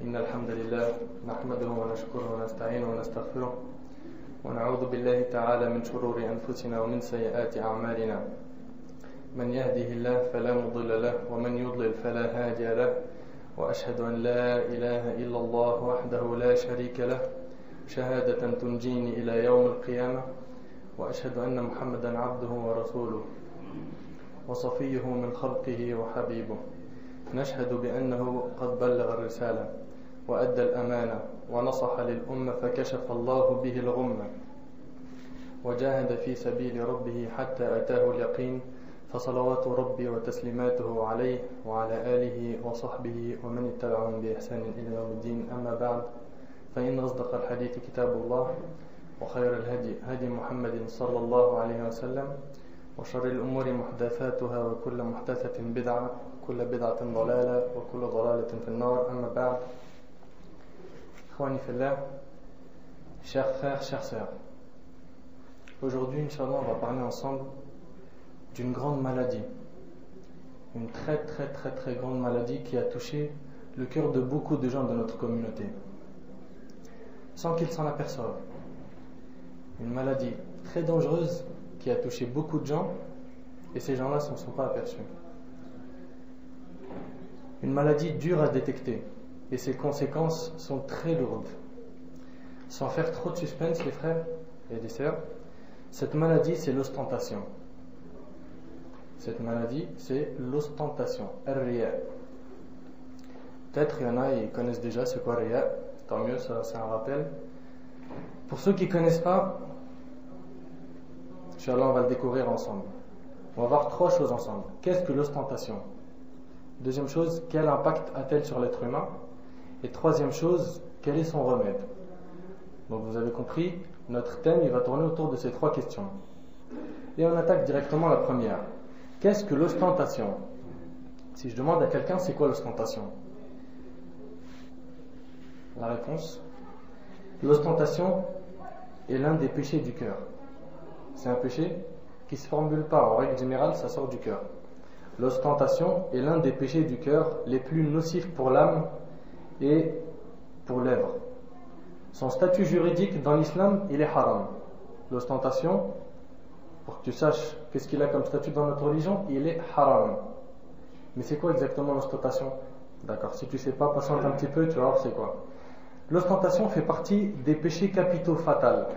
إن الحمد لله نحمده ونشكره ونستعينه ونستغفره ونعوذ بالله تعالى من شرور أنفسنا ومن سيئات أعمالنا من يهده الله فلا مضل له ومن يضلل فلا هادي له وأشهد أن لا إله إلا الله وحده لا شريك له شهادة تنجيني إلى يوم القيامة وأشهد أن محمدا عبده ورسوله وصفيه من خلقه وحبيبه نشهد بأنه قد بلغ الرسالة وأدى الأمانة ونصح للأمة فكشف الله به الغمة وجاهد في سبيل ربه حتى أتاه اليقين فصلوات ربي وتسليماته عليه وعلى آله وصحبه ومن اتبعهم بإحسان إلى يوم الدين. أما بعد فإن أصدق الحديث كتاب الله وخير الهدي هدي محمد صلى الله عليه وسلم وشر الأمور محدثاتها وكل محدثة بدعة وكل بدعة ضلالة وكل ضلالة في النار. أما بعد Ikhwani fillah, chers frères, chères sœurs, aujourd'hui, Inch'Allah, on va parler ensemble d'une grande maladie, une très grande maladie qui a touché le cœur de beaucoup de gens de notre communauté, sans qu'ils s'en aperçoivent. Une maladie très dangereuse qui a touché beaucoup de gens et ces gens-là ne s'en sont pas aperçus. Une maladie dure à détecter et ses conséquences sont très lourdes. Sans faire trop de suspense, les frères et les sœurs, cette maladie c'est l'ostentation. Cette maladie c'est l'ostentation, ar-riya. Peut-être il y en a, ils connaissent déjà c'est quoi riya, tant mieux, ça c'est un rappel. Pour ceux qui ne connaissent pas, Inch'Allah on va le découvrir ensemble. On va voir trois choses ensemble. Qu'est-ce que l'ostentation? Deuxième chose, quel impact a-t-elle sur l'être humain? Et troisième chose, quel est son remède? Donc vous avez compris, notre thème il va tourner autour de ces trois questions. Et on attaque directement la première. Qu'est-ce que l'ostentation? Si je demande à quelqu'un c'est quoi l'ostentation? La réponse, l'ostentation est l'un des péchés du cœur. C'est un péché qui ne se formule pas, en règle générale ça sort du cœur. L'ostentation est l'un des péchés du cœur les plus nocifs pour l'âme et pour l'œuvre. Son statut juridique dans l'islam, il est haram. L'ostentation, pour que tu saches qu'est-ce qu'il a comme statut dans notre religion, il est haram. Mais c'est quoi exactement l'ostentation? D'accord, si tu sais pas, patiente un petit peu, tu vas voir c'est quoi. L'ostentation fait partie des péchés capitaux fatals.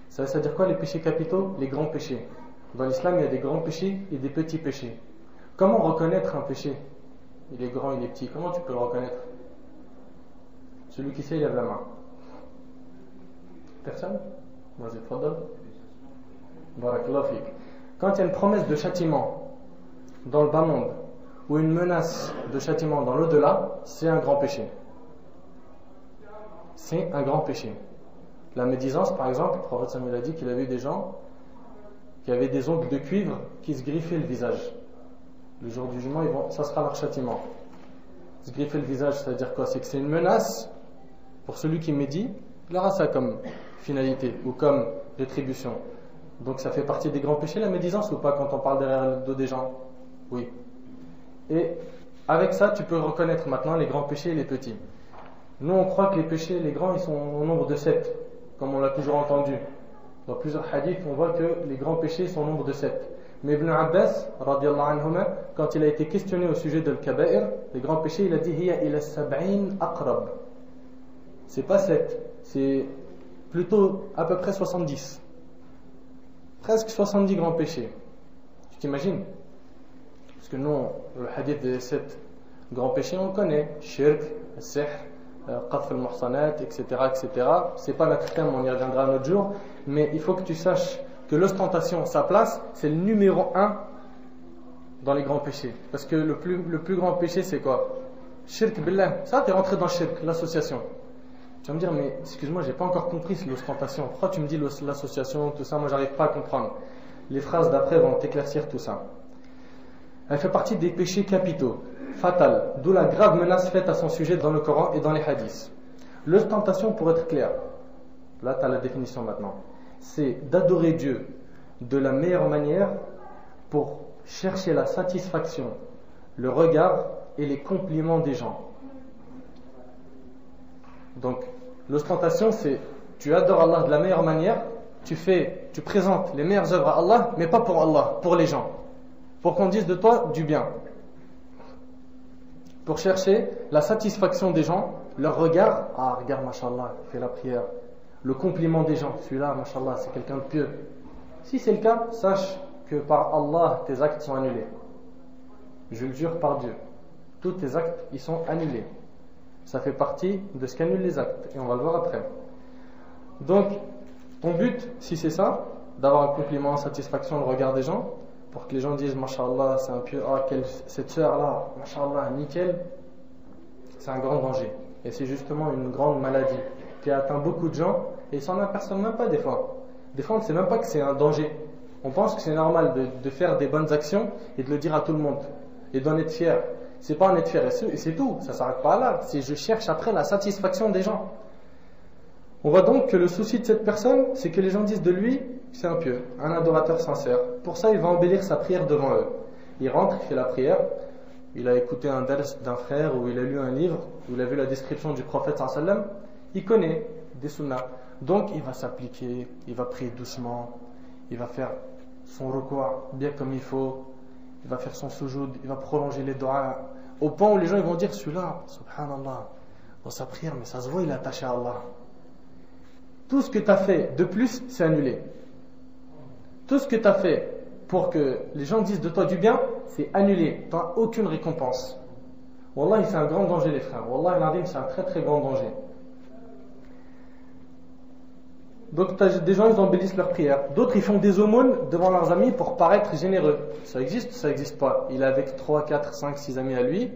Ça veut dire quoi les péchés capitaux? Les grands péchés. Dans l'islam, il y a des grands péchés et des petits péchés. Comment reconnaître un péché? Il est grand, il est petit. Comment tu peux le reconnaître? Celui qui sait, il lève la main. Personne? Vas-y, fadal. Barakallahu fik. Quand il y a une promesse de châtiment dans le bas monde ou une menace de châtiment dans l'au-delà, c'est un grand péché. C'est un grand péché. La médisance, par exemple, le prophète Samuel a dit qu'il avait eu des gens qui avaient des ongles de cuivre qui se griffaient le visage. Le jour du jugement, ça sera leur châtiment. Se griffer le visage, ça veut dire quoi? C'est que c'est une menace pour celui qui médit, il aura ça comme finalité ou comme rétribution. Donc ça fait partie des grands péchés, la médisance ou pas, quand on parle derrière le dos des gens? Oui. Et avec ça, tu peux reconnaître maintenant les grands péchés et les petits. Nous, on croit que les péchés, les grands, ils sont au nombre de 7, comme on l'a toujours entendu. Dans plusieurs hadiths, on voit que les grands péchés sont au nombre de 7. Mais Ibn Abbas, radiyallahu anhuma, quand il a été questionné au sujet de l'Kaba'ir, les grands péchés, il a dit Hiya ila sab'in aqrab. C'est pas 7, c'est plutôt à peu près 70. Presque 70 grands péchés. Tu t'imagines? Parce que nous, le hadith des 7 grands péchés, on connaît. Shirk, sihr, qadf al-muhsanat, etc., etc. C'est pas notre thème, on y reviendra un autre jour. Mais il faut que tu saches que l'ostentation, sa place, c'est le numéro 1 dans les grands péchés. Parce que le plus grand péché, c'est quoi? Shirk billah. Ça, tu es rentré dans shirk, l'association. Tu vas me dire, mais excuse-moi, j'ai pas encore compris l'ostentation. Pourquoi tu me dis l'association, tout ça? Moi, j'arrive pas à comprendre. Les phrases d'après vont t'éclaircir tout ça. Elle fait partie des péchés capitaux, fatals, d'où la grave menace faite à son sujet dans le Coran et dans les hadiths. L'ostentation, pour être clair, là, tu as la définition maintenant. C'est d'adorer Dieu de la meilleure manière pour chercher la satisfaction, le regard et les compliments des gens. Donc, l'ostentation, c'est tu adores Allah de la meilleure manière, tu présentes les meilleures œuvres à Allah, mais pas pour Allah, pour les gens. Pour qu'on dise de toi du bien. Pour chercher la satisfaction des gens, leur regard, ah regarde, mashallah, il fait la prière. Le compliment des gens, celui-là, mashallah, c'est quelqu'un de pieux. Si c'est le cas, sache que par Allah, tes actes sont annulés. Je le jure par Dieu. Tous tes actes, ils sont annulés. Ça fait partie de ce qu'annulent les actes. Et on va le voir après. Donc, ton but, si c'est ça, d'avoir un compliment, une satisfaction, le regard des gens, pour que les gens disent, mashallah, c'est un pieux, ah, cette sœur-là, mashallah, nickel, c'est un grand danger. Et c'est justement une grande maladie qui atteint beaucoup de gens et ils s'en aperçoivent même pas des fois. Des fois, on ne sait même pas que c'est un danger. On pense que c'est normal de faire des bonnes actions et de le dire à tout le monde et d'en être fier. C'est pas en être fier et c'est tout, ça s'arrête pas là. C'est je cherche après la satisfaction des gens. On voit donc que le souci de cette personne, c'est que les gens disent de lui, c'est un pieux, un adorateur sincère. Pour ça, il va embellir sa prière devant eux. Il rentre, il fait la prière, il a écouté un ders d'un frère ou il a lu un livre, ou il a vu la description du prophète sallallahu alayhi wa sallam, il connaît des sunnahs. Donc il va s'appliquer, il va prier doucement, il va faire son recours bien comme il faut, il va faire son sujoud, il va prolonger les doigts, au point où les gens ils vont dire celui-là, subhanallah, dans sa prière, mais ça se voit, il est attaché à Allah. Tout ce que tu as fait de plus, c'est annulé. Tout ce que tu as fait pour que les gens disent de toi du bien, c'est annulé. Tu n'as aucune récompense. Wallah, c'est un grand danger, les frères. Wallah, c'est un très très grand danger. Donc, des gens, ils embellissent leurs prières. D'autres, ils font des aumônes devant leurs amis pour paraître généreux. Ça existe ou ça n'existe pas? Il est avec 3, 4, 5, 6 amis à lui.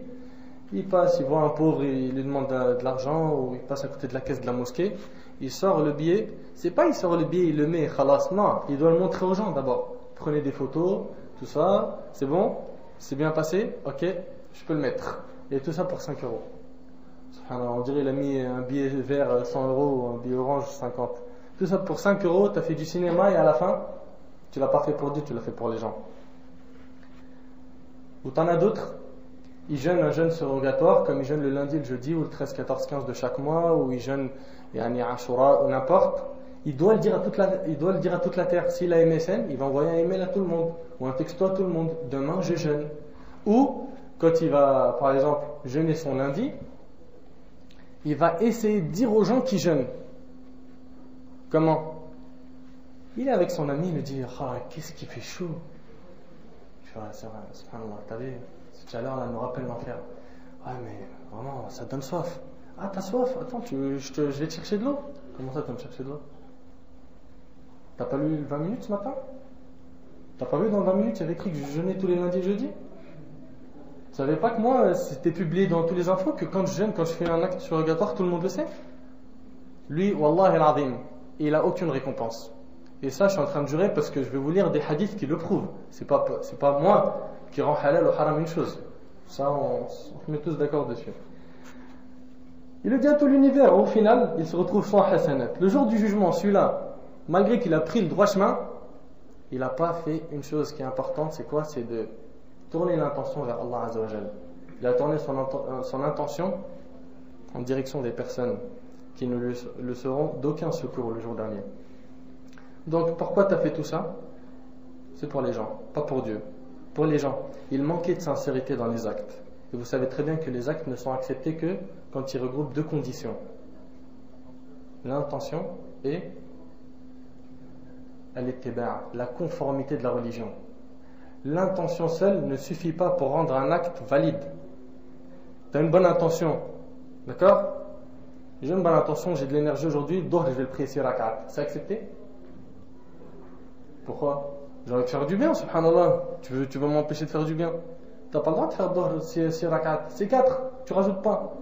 Il passe, il voit un pauvre, il lui demande de l'argent, ou il passe à côté de la caisse de la mosquée. Il sort le billet. C'est pas il sort le billet, il le met, khalas. Non, il doit le montrer aux gens d'abord. Prenez des photos, tout ça. C'est bon? C'est bien passé? Ok, je peux le mettre. Et tout ça pour 5 euros. On dirait qu'il a mis un billet vert 100 euros ou un billet orange 50. Tout ça pour 5 euros, tu as fait du cinéma et à la fin, tu l'as pas fait pour Dieu, tu l'as fait pour les gens. Ou t'en as d'autres, ils jeûnent un jeûne surrogatoire, comme ils jeûnent le lundi, le jeudi, ou le 13, 14, 15 de chaque mois, ou ils jeûnent Ashura, ou n'importe. Il doit le dire à toute la terre. S'il a MSN, il va envoyer un email à tout le monde, ou un texto à tout le monde. Demain, je jeûne. Ou, quand il va, par exemple, jeûner son lundi, il va essayer de dire aux gens qui jeûnent. Comment? Il est avec son ami, il lui dit, ah, qu'est-ce qui fait chaud? Tu vois, c'est vrai, subhanallah, t'as vu, cette chaleur là me rappelle l'enfer. Ouais, mais vraiment, ça donne soif. Ah, t'as soif? Attends, je vais te chercher de l'eau. Comment ça, tu vas me chercher de l'eau? T'as pas lu 20 minutes ce matin? T'as pas vu dans 20 minutes, il y avait écrit que je jeûnais tous les lundis et jeudis? Tu savais pas que moi, c'était publié dans tous les infos que quand je jeûne, quand je fais un acte surrogatoire, tout le monde le sait? Lui, wallah al-azim, il a aucune récompense. Et ça, je suis en train de jurer parce que je vais vous lire des hadiths qui le prouvent. C'est pas moi qui rend halal ou haram une chose. Ça, on se met tous d'accord dessus. Il le dit à tout l'univers. Au final, il se retrouve sans hasanat. Le jour du jugement, celui-là, malgré qu'il a pris le droit chemin, il n'a pas fait une chose qui est importante. C'est quoi? C'est de tourner l'intention vers Allah Azza wa Jal. Il a tourné son intention en direction des personnes qui ne le seront d'aucun secours le jour dernier. Donc pourquoi tu as fait tout ça? C'est pour les gens, pas pour Dieu. Pour les gens. Il manquait de sincérité dans les actes. Et vous savez très bien que les actes ne sont acceptés que quand ils regroupent deux conditions. L'intention et la conformité de la religion. L'intention seule ne suffit pas pour rendre un acte valide. Tu as une bonne intention, d'accord? J'ai une bonne intention, j'ai de l'énergie aujourd'hui, donc je vais le prier 6 rak'at. C'est accepté? Pourquoi? J'ai envie de faire du bien, subhanallah. Tu veux m'empêcher de faire du bien? Tu n'as pas le droit de faire dohr 6 rak'at. C'est 4, tu rajoutes pas.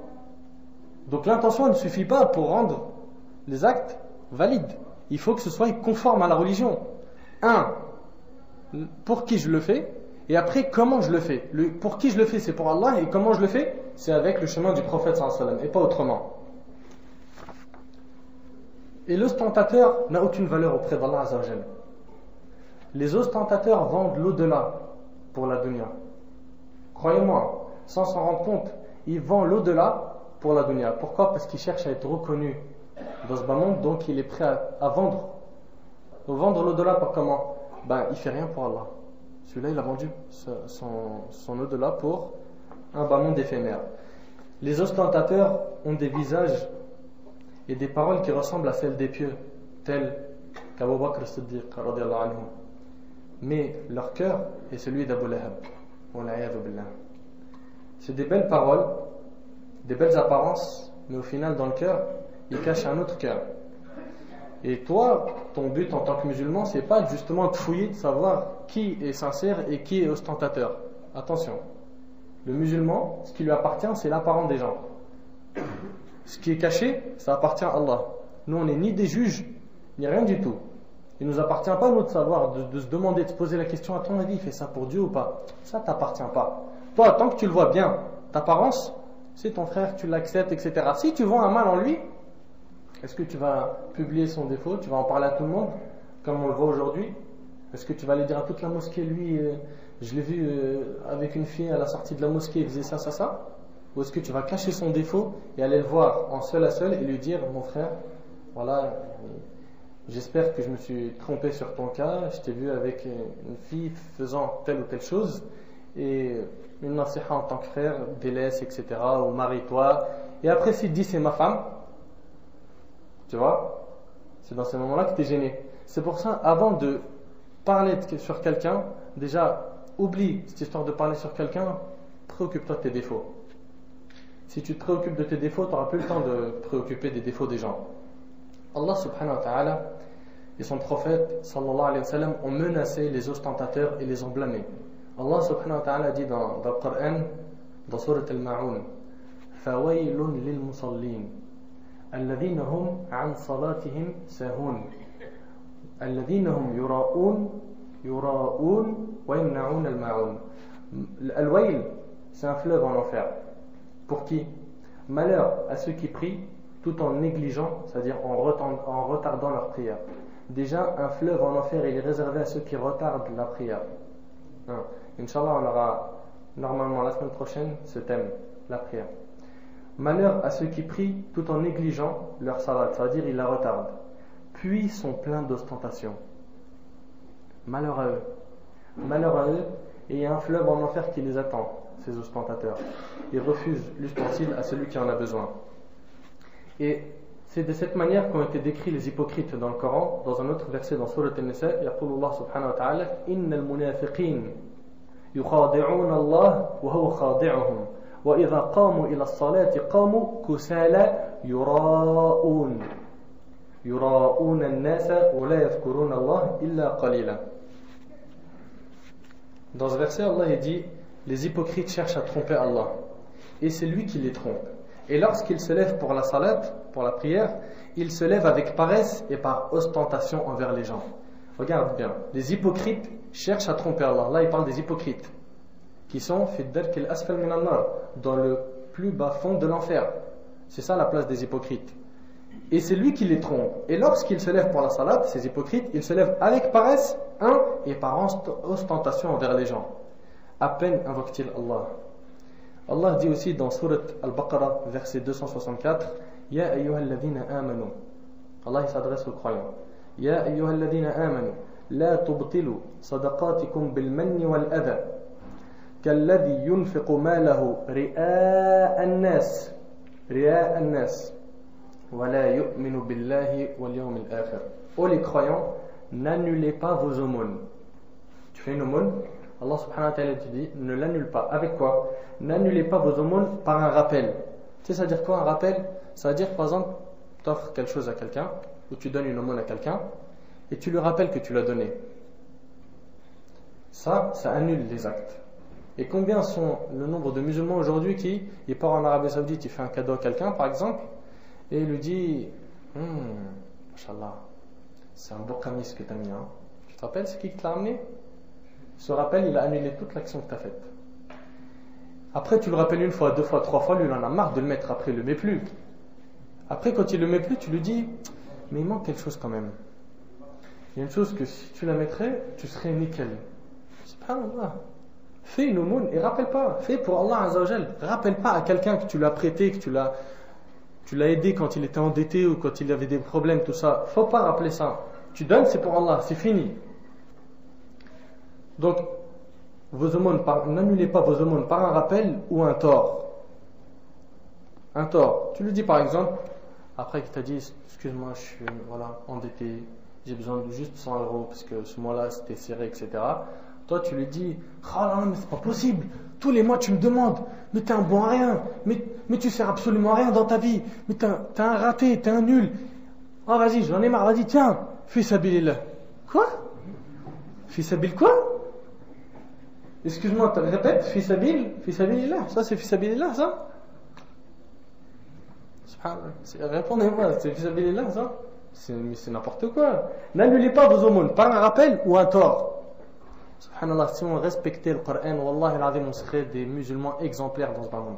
Donc l'intention elle ne suffit pas pour rendre les actes valides. Il faut que ce soit conforme à la religion. Pour qui je le fais? Et après, comment je le fais? Pour qui je le fais, c'est pour Allah. Et comment je le fais? C'est avec le chemin du prophète sallallahu alayhi wa sallam, et pas autrement. Et l'ostentateur n'a aucune valeur auprès d'Allah Azza wa Jal. Les ostentateurs vendent l'au-delà pour la dunya. Croyez-moi, sans s'en rendre compte, ils vendent l'au-delà pour la dunya. Pourquoi? Parce qu'il cherche à être reconnu dans ce bas monde, donc il est prêt à vendre. Vendre l'au-delà par comment? Il fait rien pour Allah. Celui-là, il a vendu son au-delà pour un bas monde éphémère. Les ostentateurs ont des visages et des paroles qui ressemblent à celles des pieux, tels qu'Abu Bakr as-Siddiq radiyallahu anhu. Mais leur cœur est celui d'Abu Lahab. C'est des belles paroles, des belles apparences, mais au final, dans le cœur, il cache un autre cœur. Et toi, ton but en tant que musulman, c'est pas justement de fouiller, de savoir qui est sincère et qui est ostentateur. Attention, le musulman, ce qui lui appartient, c'est l'apparent des gens. Ce qui est caché, ça appartient à Allah. Nous, on n'est ni des juges, ni rien du tout. Il ne nous appartient pas, nous, de savoir, de se demander, de se poser la question, à ton avis, il fait ça pour Dieu ou pas? Ça t'appartient pas. Toi, tant que tu le vois bien, ta apparence, c'est ton frère, tu l'acceptes, etc. Si tu vois un mal en lui, est-ce que tu vas publier son défaut? Tu vas en parler à tout le monde, comme on le voit aujourd'hui? Est-ce que tu vas aller dire à toute la mosquée, lui, je l'ai vu avec une fille à la sortie de la mosquée, il faisait ça, ça, ça? Ou est-ce que tu vas cacher son défaut et aller le voir en seul à seul et lui dire, mon frère, voilà, j'espère que je me suis trompé sur ton cas, je t'ai vu avec une fille faisant telle ou telle chose, et une nasiha en tant que frère, délaisse, etc., ou marie-toi. Et après, s'il dit c'est ma femme, tu vois, c'est dans ces moments-là que tu es gêné. C'est pour ça, avant de parler sur quelqu'un, déjà, oublie cette histoire de parler sur quelqu'un, préoccupe-toi de tes défauts. Si tu te préoccupes de tes défauts, tu n'auras plus le temps de te préoccuper des défauts des gens. Allah subhanahu wa ta'ala et son prophète sallallahu alayhi wa sallam ont menacé les ostentateurs et les ont blâmés. Allah subhanahu wa ta'ala dit dans le Coran, dans Surat Al-Ma'un, فَوَيْلٌ لِلْمُصَلِّينَ الَّذِينَ هُمْ عَنْ صَلَاتِهِمْ سَاهُونَ الَّذِينَ هُمْ يُرَاءُونَ وَيَمْنَعُونَ الْمَاعُونَ. Al-Wayl, c'est un fleuve en enfer. Pour qui? Malheur à ceux qui prient tout en négligeant, c'est-à-dire en retardant leur prière. Déjà, un fleuve en enfer, il est réservé à ceux qui retardent la prière. Inch'Allah, on aura normalement la semaine prochaine ce thème, la prière. Malheur à ceux qui prient tout en négligeant leur salat, c'est-à-dire ils la retardent, puis sont pleins d'ostentation. Malheur à eux. Malheur à eux, et il y a un fleuve en enfer qui les attend, ces ostentateurs. Ils refusent l'ustensile à celui qui en a besoin. Et c'est de cette manière qu'ont été décrits les hypocrites dans le Coran. Dans un autre verset dans Surat An-Nisa, يقول الله سبحانه وتعالى إن المنافقين يخادعون الله وهو خادعهم وإذا قاموا إلى الصلاة قاموا كسالى يراءون الناس ولا يذكرون الله إلا قليلا. Dans ce verset, Allah dit les hypocrites cherchent à tromper Allah et c'est lui qui les trompe. Et lorsqu'ils se lèvent pour la salat, pour la prière, ils se lèvent avec paresse et par ostentation envers les gens. Regarde bien, les hypocrites cherchent à tromper Allah. Là, il parle des hypocrites qui sont dans le plus bas fond de l'enfer. C'est ça la place des hypocrites. Et c'est lui qui les trompe. Et lorsqu'ils se lèvent pour la salat, ces hypocrites, ils se lèvent avec paresse, et par ostentation envers les gens. À peine invoquent-ils Allah. Allah dit aussi dans Surat Al-Baqarah, verset 264, Ya ayyuhalladhina amanu. Allah s'adresse aux croyants. Ya ayyuhalladhina amanu. La tubtilu sadaqatikum bil manni wal adha. Kalladhi yunfiqu malahu ri'a an-nas. Ri'a an-nas. Wa la yu'minu billahi wal yawmil akhir. Ô les croyants, n'annulez pas vos aumônes. Tu fais une aumône, Allah subhanahu wa ta'ala te dit, ne l'annule pas. Avec quoi? N'annulez pas vos aumônes par un rappel. Tu sais, ça veut dire quoi un rappel? Ça veut dire, par exemple, tu offres quelque chose à quelqu'un, ou tu donnes une aumône à quelqu'un, et tu lui rappelles que tu l'as donné. Ça annule les actes. Et combien sont le nombre de musulmans aujourd'hui qui, il part en Arabie Saoudite, il fait un cadeau à quelqu'un, par exemple, et il lui dit, Mashallah, c'est un beau camis que tu as mis. Hein. Tu te rappelles, c'est qui te l'a amené? Ce rappel, il a annulé toute l'action que tu as faite. Après, tu le rappelles une fois, deux fois, trois fois, lui, il en a marre de le mettre. Après, il le met plus. Après, quand il le met plus, tu lui dis, mais il manque quelque chose quand même. Il y a une chose que si tu la mettrais, tu serais nickel. Subhanallah. Fais une aumône et rappelle pas. Fais pour Allah Azza wa Jal. Rappelle pas à quelqu'un que tu l'as prêté, que tu l'as aidé quand il était endetté ou quand il avait des problèmes, tout ça. Faut pas rappeler ça. Tu donnes, c'est pour Allah, c'est fini. Donc, n'annulez pas vos aumônes par un rappel ou un tort. Un tort. Tu lui dis par exemple, après qu'il t'a dit, excuse-moi, je suis endetté, j'ai besoin de juste 100 euros parce que ce mois-là c'était serré, etc. Toi, tu lui dis, oh non, mais c'est pas possible. Tous les mois, tu me demandes, mais t'es un bon à rien, mais tu sers absolument à rien dans ta vie, mais t'es un raté, t'es un nul. Oh, vas-y, j'en ai marre, vas-y, tiens, fais sabilillah. Quoi? Fais sabil quoi? Excuse-moi, répète, fais sabilillah. Ça, c'est fais sabilillah, ça? Subhanallah. Répondez-moi, c'est fais sabilillah, ça? C'est n'importe quoi. N'annulez pas vos aumônes par un rappel ou un tort. Subhanallah, si on respectait le Coran, Wallah al-Azim, on serait des musulmans exemplaires dans ce monde.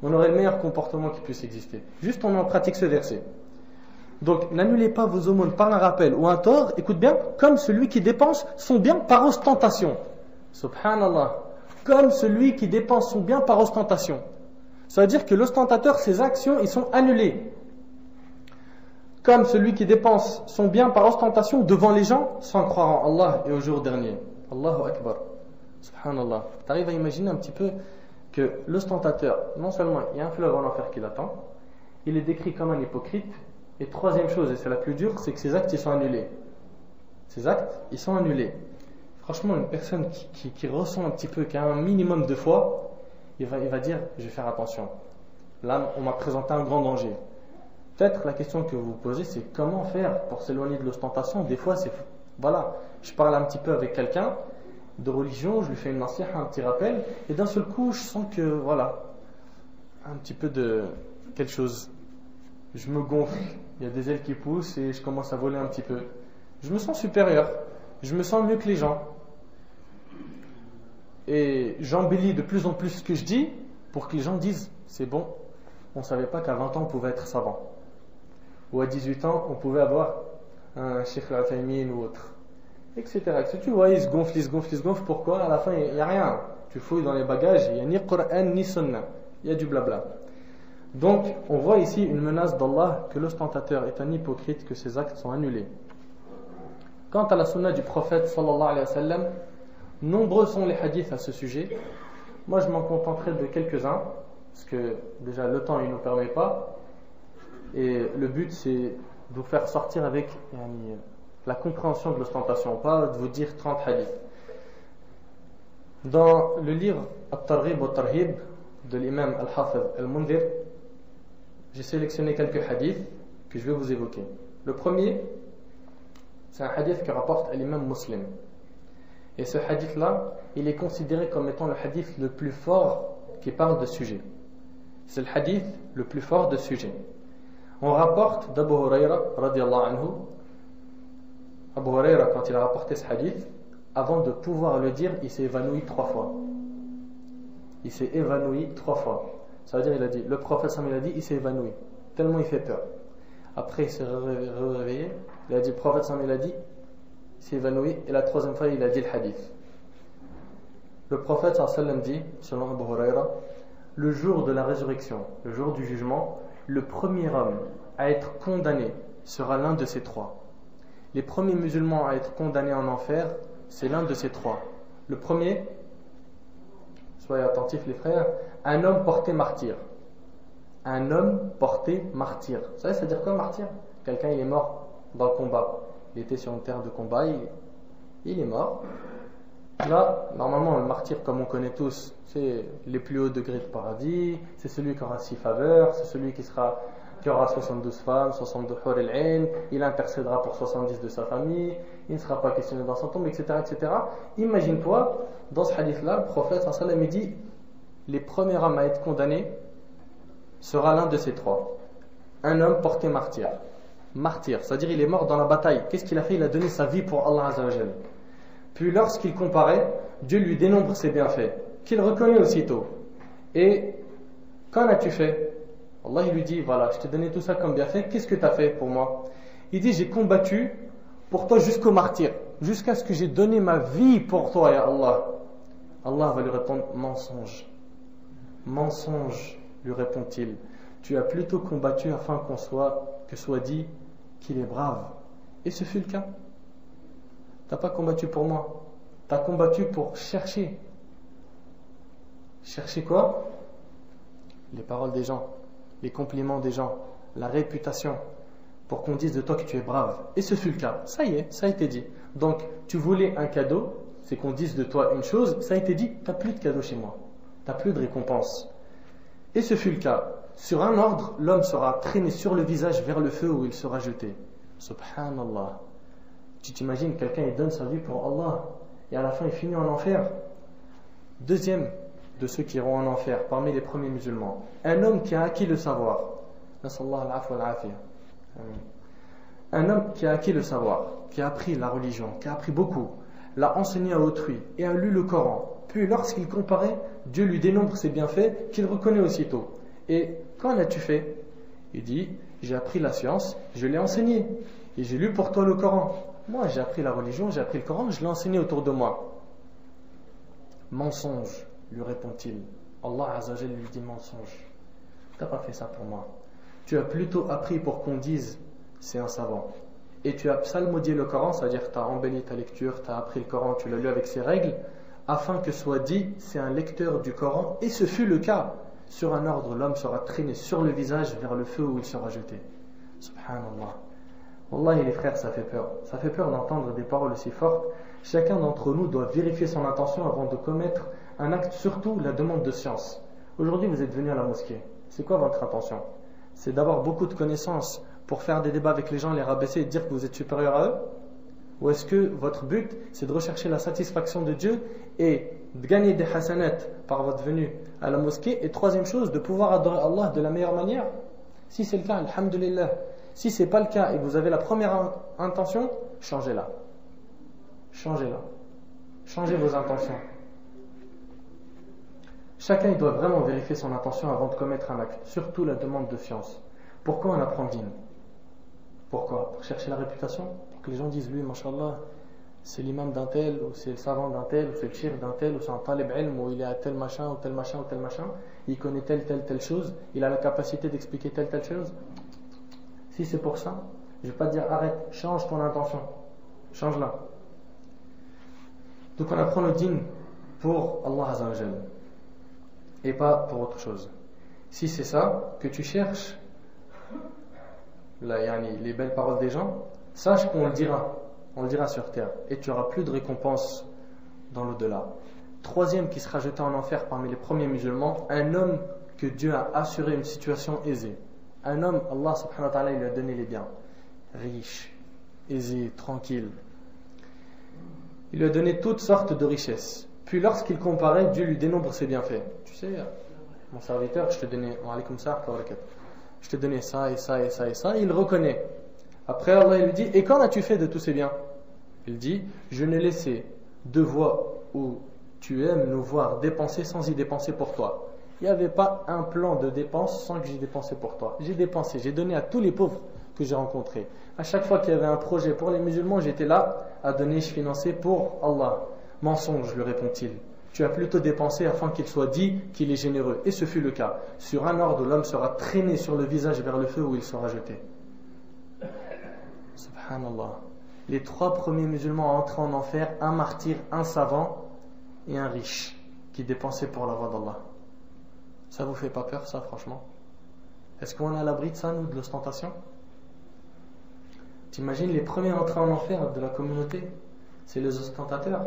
On aurait le meilleur comportement qui puisse exister. Juste on en pratique ce verset. Donc, n'annulez pas vos aumônes par un rappel ou un tort, écoute bien, comme celui qui dépense son bien par ostentation. Subhanallah. Comme celui qui dépense son bien par ostentation. Ça veut dire que l'ostentateur, ses actions, ils sont annulées. Comme celui qui dépense son bien par ostentation devant les gens sans croire en Allah et au jour dernier. Allahu Akbar. Subhanallah. Tu arrives à imaginer un petit peu que l'ostentateur, non seulement il y a un fleuve en enfer qui l'attend, il est décrit comme un hypocrite, et troisième chose, et c'est la plus dure, c'est que ses actes ils sont annulés. Ses actes, ils sont annulés. Franchement, une personne qui ressent un petit peu, qui a un minimum de foi, il va dire, je vais faire attention. Là, on m'a présenté un grand danger. Peut-être la question que vous vous posez, c'est comment faire pour s'éloigner de l'ostentation. Des fois, je parle un petit peu avec quelqu'un de religion, je lui fais une nasiha, un petit rappel, et d'un seul coup, je sens que, un petit peu de quelque chose. Je me gonfle, il y a des ailes qui poussent et je commence à voler un petit peu. Je me sens supérieur, je me sens mieux que les gens. Et j'embellis de plus en plus ce que je dis pour que les gens disent, c'est bon, on ne savait pas qu'à 20 ans on pouvait être savant. Ou à 18 ans on pouvait avoir un Cheikh al-Uthaymin ou autre. Etc. Tu vois, ils se gonflent. Pourquoi? À la fin, il n'y a rien. Tu fouilles dans les bagages, il n'y a ni Coran ni Sunna. Il y a du blabla. Donc, on voit ici une menace d'Allah que l'ostentateur est un hypocrite, que ses actes sont annulés. Quant à la sunna du prophète sallallahu alayhi wa sallam, nombreux sont les hadiths à ce sujet. Moi, je m'en contenterai de quelques-uns, parce que déjà le temps il ne nous permet pas. Et le but, c'est de vous faire sortir avec la compréhension de l'ostentation, pas de vous dire 30 hadiths. Dans le livre At-Targhib wa Tarhib de l'imam Al-Hafiz Al-Mundhir, j'ai sélectionné quelques hadiths que je vais vous évoquer. Le premier, c'est un hadith que rapporte l'imam Muslim. Et ce hadith-là, il est considéré comme étant le hadith le plus fort qui parle de ce sujet. C'est le hadith le plus fort de ce sujet. On rapporte d'Abu Huraira, radiyallahu anhu. Abu Huraira, quand il a rapporté ce hadith, avant de pouvoir le dire, il s'est évanoui 3 fois. Il s'est évanoui 3 fois. Ça veut dire, il a dit, le prophète il a dit, il s'est évanoui. Tellement il fait peur. Après, il s'est réveillé. Il a dit, le prophète il a dit, il s'est évanoui. Et la 3e fois, il a dit le hadith. Le prophète sallam dit, selon Abu Huraira, le jour de la résurrection, le jour du jugement, le premier homme à être condamné sera l'un de ces 3. Les premiers musulmans à être condamnés en enfer, c'est l'un de ces 3. Le premier, soyez attentifs les frères, un homme porté martyr. Un homme porté martyr. Vous savez, ça veut dire quoi martyr? Quelqu'un il est mort dans le combat. Il était sur une terre de combat, il est mort. Là, normalement, le martyr, comme on connaît tous, c'est les plus hauts degrés de paradis, c'est celui qui aura 6 faveurs, c'est celui qui aura 72 femmes, 62 hur al-ain, il intercédera pour 70 de sa famille, il ne sera pas questionné dans son tombe, etc., etc. Imagine-toi, dans ce hadith-là, le prophète sallallahu alayhi wa sallam dit, les premiers hommes à être condamnés sera l'un de ces 3. Un homme porté martyr. Martyr, c'est-à-dire il est mort dans la bataille. Qu'est-ce qu'il a fait? Il a donné sa vie pour Allah Azza wa Jal. Puis lorsqu'il comparait, Dieu lui dénombre ses bienfaits, qu'il reconnaît aussitôt. Et qu'en as-tu fait? Allah il lui dit, voilà, je t'ai donné tout ça comme bienfait, qu'est-ce que tu as fait pour moi? Il dit, j'ai combattu pour toi jusqu'au martyr, jusqu'à ce que j'ai donné ma vie pour toi, ya Allah. Allah va lui répondre mensonge. Mensonge, lui répond-il. Tu as plutôt combattu afin que soit dit qu'il est brave. Et ce fut le cas. Tu n'as pas combattu pour moi. Tu as combattu pour chercher. Chercher quoi? Les paroles des gens, les compliments des gens, la réputation, pour qu'on dise de toi que tu es brave. Et ce fut le cas. Ça y est, ça a été dit. Donc, tu voulais un cadeau, c'est qu'on dise de toi une chose, ça a été dit, tu n'as plus de cadeau chez moi. Tu n'as plus de récompense. Et ce fut le cas. Sur un ordre, l'homme sera traîné sur le visage vers le feu où il sera jeté. Subhanallah. Tu t'imagines, quelqu'un il donne sa vie pour Allah et à la fin il finit en enfer. Deuxième de ceux qui iront en enfer parmi les premiers musulmans, un homme qui a acquis le savoir. Un homme qui a acquis le savoir, qui a appris la religion, qui a appris beaucoup, l'a enseigné à autrui et a lu le Coran. Puis lorsqu'il comparait, Dieu lui dénombre ses bienfaits qu'il reconnaît aussitôt. Et qu'en as-tu fait? Il dit, j'ai appris la science, je l'ai enseigné et j'ai lu pour toi le Coran. Moi j'ai appris la religion, j'ai appris le Coran, je l'ai enseigné autour de moi. Mensonge, lui répond-il. Allah Azza wa Jalla lui dit mensonge. Tu n'as pas fait ça pour moi. Tu as plutôt appris pour qu'on dise c'est un savant. Et tu as psalmodié le Coran, c'est-à-dire que tu as embelli ta lecture, tu as appris le Coran, tu l'as lu avec ses règles, afin que soit dit c'est un lecteur du Coran. Et ce fut le cas. Sur un ordre, l'homme sera traîné sur le visage vers le feu où il sera jeté. Subhanallah. Wallahi les frères, ça fait peur. Ça fait peur d'entendre des paroles aussi fortes. Chacun d'entre nous doit vérifier son intention avant de commettre un acte, surtout la demande de science. Aujourd'hui, vous êtes venu à la mosquée. C'est quoi votre intention? C'est d'avoir beaucoup de connaissances pour faire des débats avec les gens, les rabaisser et dire que vous êtes supérieur à eux? Ou est-ce que votre but, c'est de rechercher la satisfaction de Dieu et de gagner des hasanat par votre venue à la mosquée? Et troisième chose, de pouvoir adorer Allah de la meilleure manière? Si c'est le cas, alhamdulillah. Si ce n'est pas le cas et que vous avez la première intention, changez-la. Changez-la. Changez vos intentions. Chacun il doit vraiment vérifier son intention avant de commettre un acte, surtout la demande de science. Pourquoi on apprend dîn? Pourquoi? Pour chercher la réputation? Pour que les gens disent lui, mashallah, c'est l'imam d'un tel, ou c'est le savant d'un tel, ou c'est le shir d'un tel, ou c'est un talib ilm, ou il est à tel machin, ou tel machin, ou tel machin, il connaît telle chose, il a la capacité d'expliquer telle chose. Si c'est pour ça, je ne vais pas te dire arrête, change ton intention, change-la. Donc on apprend le dîn pour Allah Azza wa Jalla et pas pour autre chose. Si c'est ça que tu cherches, les belles paroles des gens, sache qu'on le dira sur terre et tu n'auras plus de récompense dans l'au-delà. Troisième qui sera jeté en enfer parmi les premiers musulmans, un homme que Dieu a assuré une situation aisée. Un homme, Allah subhanahu wa ta'ala, il lui a donné les biens, riche, aisé, tranquille. Il lui a donné toutes sortes de richesses. Puis lorsqu'il comparait, Dieu lui dénombre ses bienfaits. Tu sais, mon serviteur, je te donnais, je te donnais ça et ça et ça et ça, et il reconnaît. Après Allah il lui dit, et qu'en as-tu fait de tous ces biens? Il dit, je n'ai laissé deux voies où tu aimes nous voir dépenser sans y dépenser pour toi. Il n'y avait pas un plan de dépense sans que j'y dépensé pour toi. J'ai dépensé, j'ai donné à tous les pauvres que j'ai rencontrés. À chaque fois qu'il y avait un projet pour les musulmans, j'étais là à donner, je finançais pour Allah. Mensonge, lui répond-il. Tu as plutôt dépensé afin qu'il soit dit qu'il est généreux. Et ce fut le cas. Sur un ordre, l'homme sera traîné sur le visage vers le feu où il sera jeté. Subhanallah. Les trois premiers musulmans à entrer en enfer, un martyr, un savant et un riche qui dépensait pour la voie d'Allah. Ça vous fait pas peur ça franchement? Est-ce qu'on est à l'abri de ça nous, de l'ostentation? T'imagines les premiers à entrer en enfer de la communauté? C'est les ostentateurs.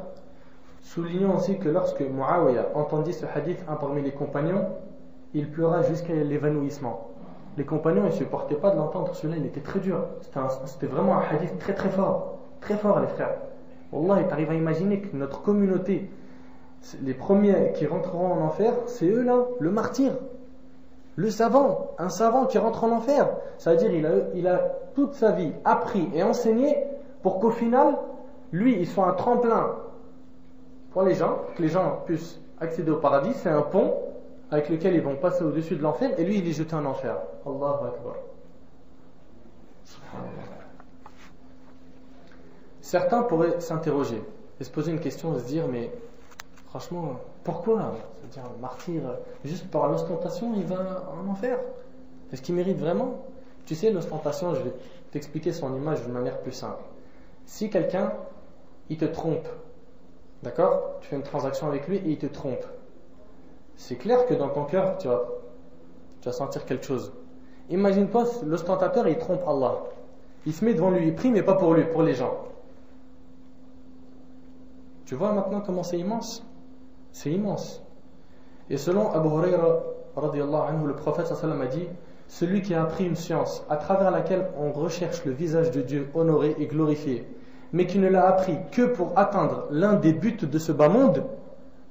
Soulignons aussi que lorsque Muawiyah entendit ce hadith, un parmi les compagnons, il pleura jusqu'à l'évanouissement. Les compagnons ne supportaient pas de l'entendre, celui-là il était très dur. C'était vraiment un hadith très très fort les frères. Wallah, tu arrives à imaginer que notre communauté, les premiers qui rentreront en enfer, c'est eux là, le martyr, le savant, un savant qui rentre en enfer. C'est-à-dire il a toute sa vie appris et enseigné pour qu'au final, lui, il soit un tremplin pour les gens, que les gens puissent accéder au paradis. C'est un pont avec lequel ils vont passer au-dessus de l'enfer et lui, il est jeté en enfer. Allahu Akbar. Certains pourraient s'interroger et se poser une question et se dire, mais franchement, Pourquoi? C'est-à-dire, un martyr, juste par l'ostentation, il va en enfer. Est-ce qu'il mérite vraiment? Tu sais, l'ostentation, je vais t'expliquer son image d'une manière plus simple. Si quelqu'un, il te trompe, d'accord? Tu fais une transaction avec lui et il te trompe. C'est clair que dans ton cœur, tu vas sentir quelque chose. Imagine-toi, l'ostentateur, il trompe Allah. Il se met devant lui, il prie, mais pas pour lui, pour les gens. Tu vois maintenant comment c'est immense? C'est immense. Et selon Abu Huraira, radiyallahu anhu, le prophète sallallahu alayhi wa sallam a dit, celui qui a appris une science à travers laquelle on recherche le visage de Dieu honoré et glorifié, mais qui ne l'a appris que pour atteindre l'un des buts de ce bas monde,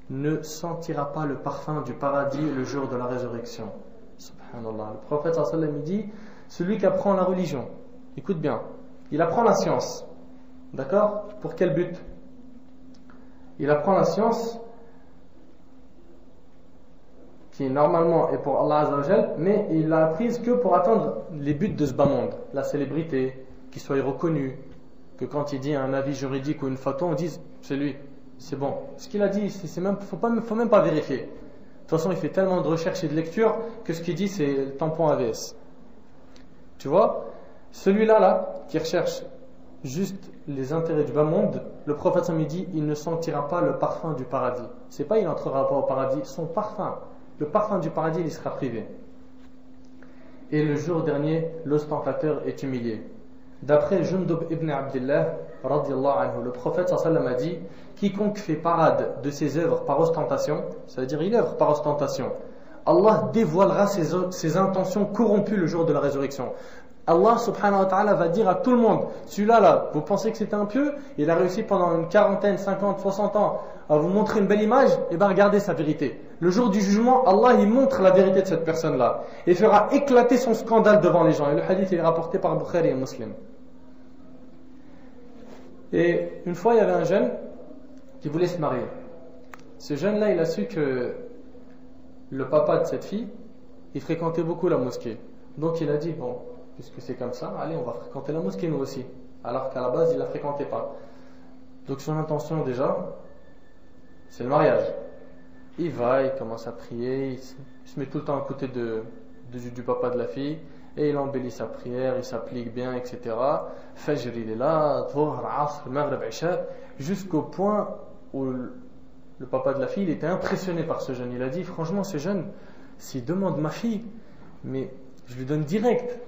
ne sentira pas le parfum du paradis le jour de la résurrection. Subhanallah. Le prophète sallallahu alayhi wa sallam dit, celui qui apprend la religion, écoute bien, il apprend la science, d'accord? Pour quel but? Il apprend la science qui normalement est pour Allah Azza wa Jal, mais il l'a apprise que pour atteindre les buts de ce bas monde, la célébrité, qu'il soit reconnu, que quand il dit un avis juridique ou une fatwa, on dise c'est lui, c'est bon. Ce qu'il a dit, faut même pas vérifier. De toute façon, il fait tellement de recherches et de lectures que ce qu'il dit c'est le tampon AVS. Tu vois, celui-là qui recherche juste les intérêts du bas monde, le prophète me dit il ne sentira pas le parfum du paradis. C'est pas il n'entrera pas au paradis, son parfum. Le parfum du paradis, il sera privé. Et le jour dernier, l'ostentateur est humilié. D'après Jundub ibn Abdillah, radiyallahu anhu, le prophète sallallahu alayhi wa sallam a dit, quiconque fait parade de ses œuvres par ostentation, c'est-à-dire il œuvre par ostentation, Allah dévoilera ses intentions corrompues le jour de la résurrection. Allah subhanahu wa ta'ala va dire à tout le monde, celui-là, vous pensez que c'était un pieux, il a réussi pendant une quarantaine, 50, 60 ans à vous montrer une belle image, et bien regardez sa vérité. Le jour du jugement, Allah il montre la vérité de cette personne-là et fera éclater son scandale devant les gens. Et le hadith est rapporté par Bukhari et Muslim. Et une fois, il y avait un jeune qui voulait se marier. Ce jeune-là, il a su que le papa de cette fille, il fréquentait beaucoup la mosquée. Donc il a dit, bon, puisque c'est comme ça, allez, on va fréquenter la mosquée nous aussi. Alors qu'à la base, il ne la fréquentait pas. Donc son intention déjà, c'est le mariage. Il va, il commence à prier, il se met tout le temps à côté du papa de la fille, et il embellit sa prière, il s'applique bien, etc. Fajr, il est là, Dhuhr, Asr, Maghrib, Isha, jusqu'au point où le papa de la fille il était impressionné par ce jeune. Il a dit, franchement, ce jeune, s'il demande ma fille, mais je lui donne direct.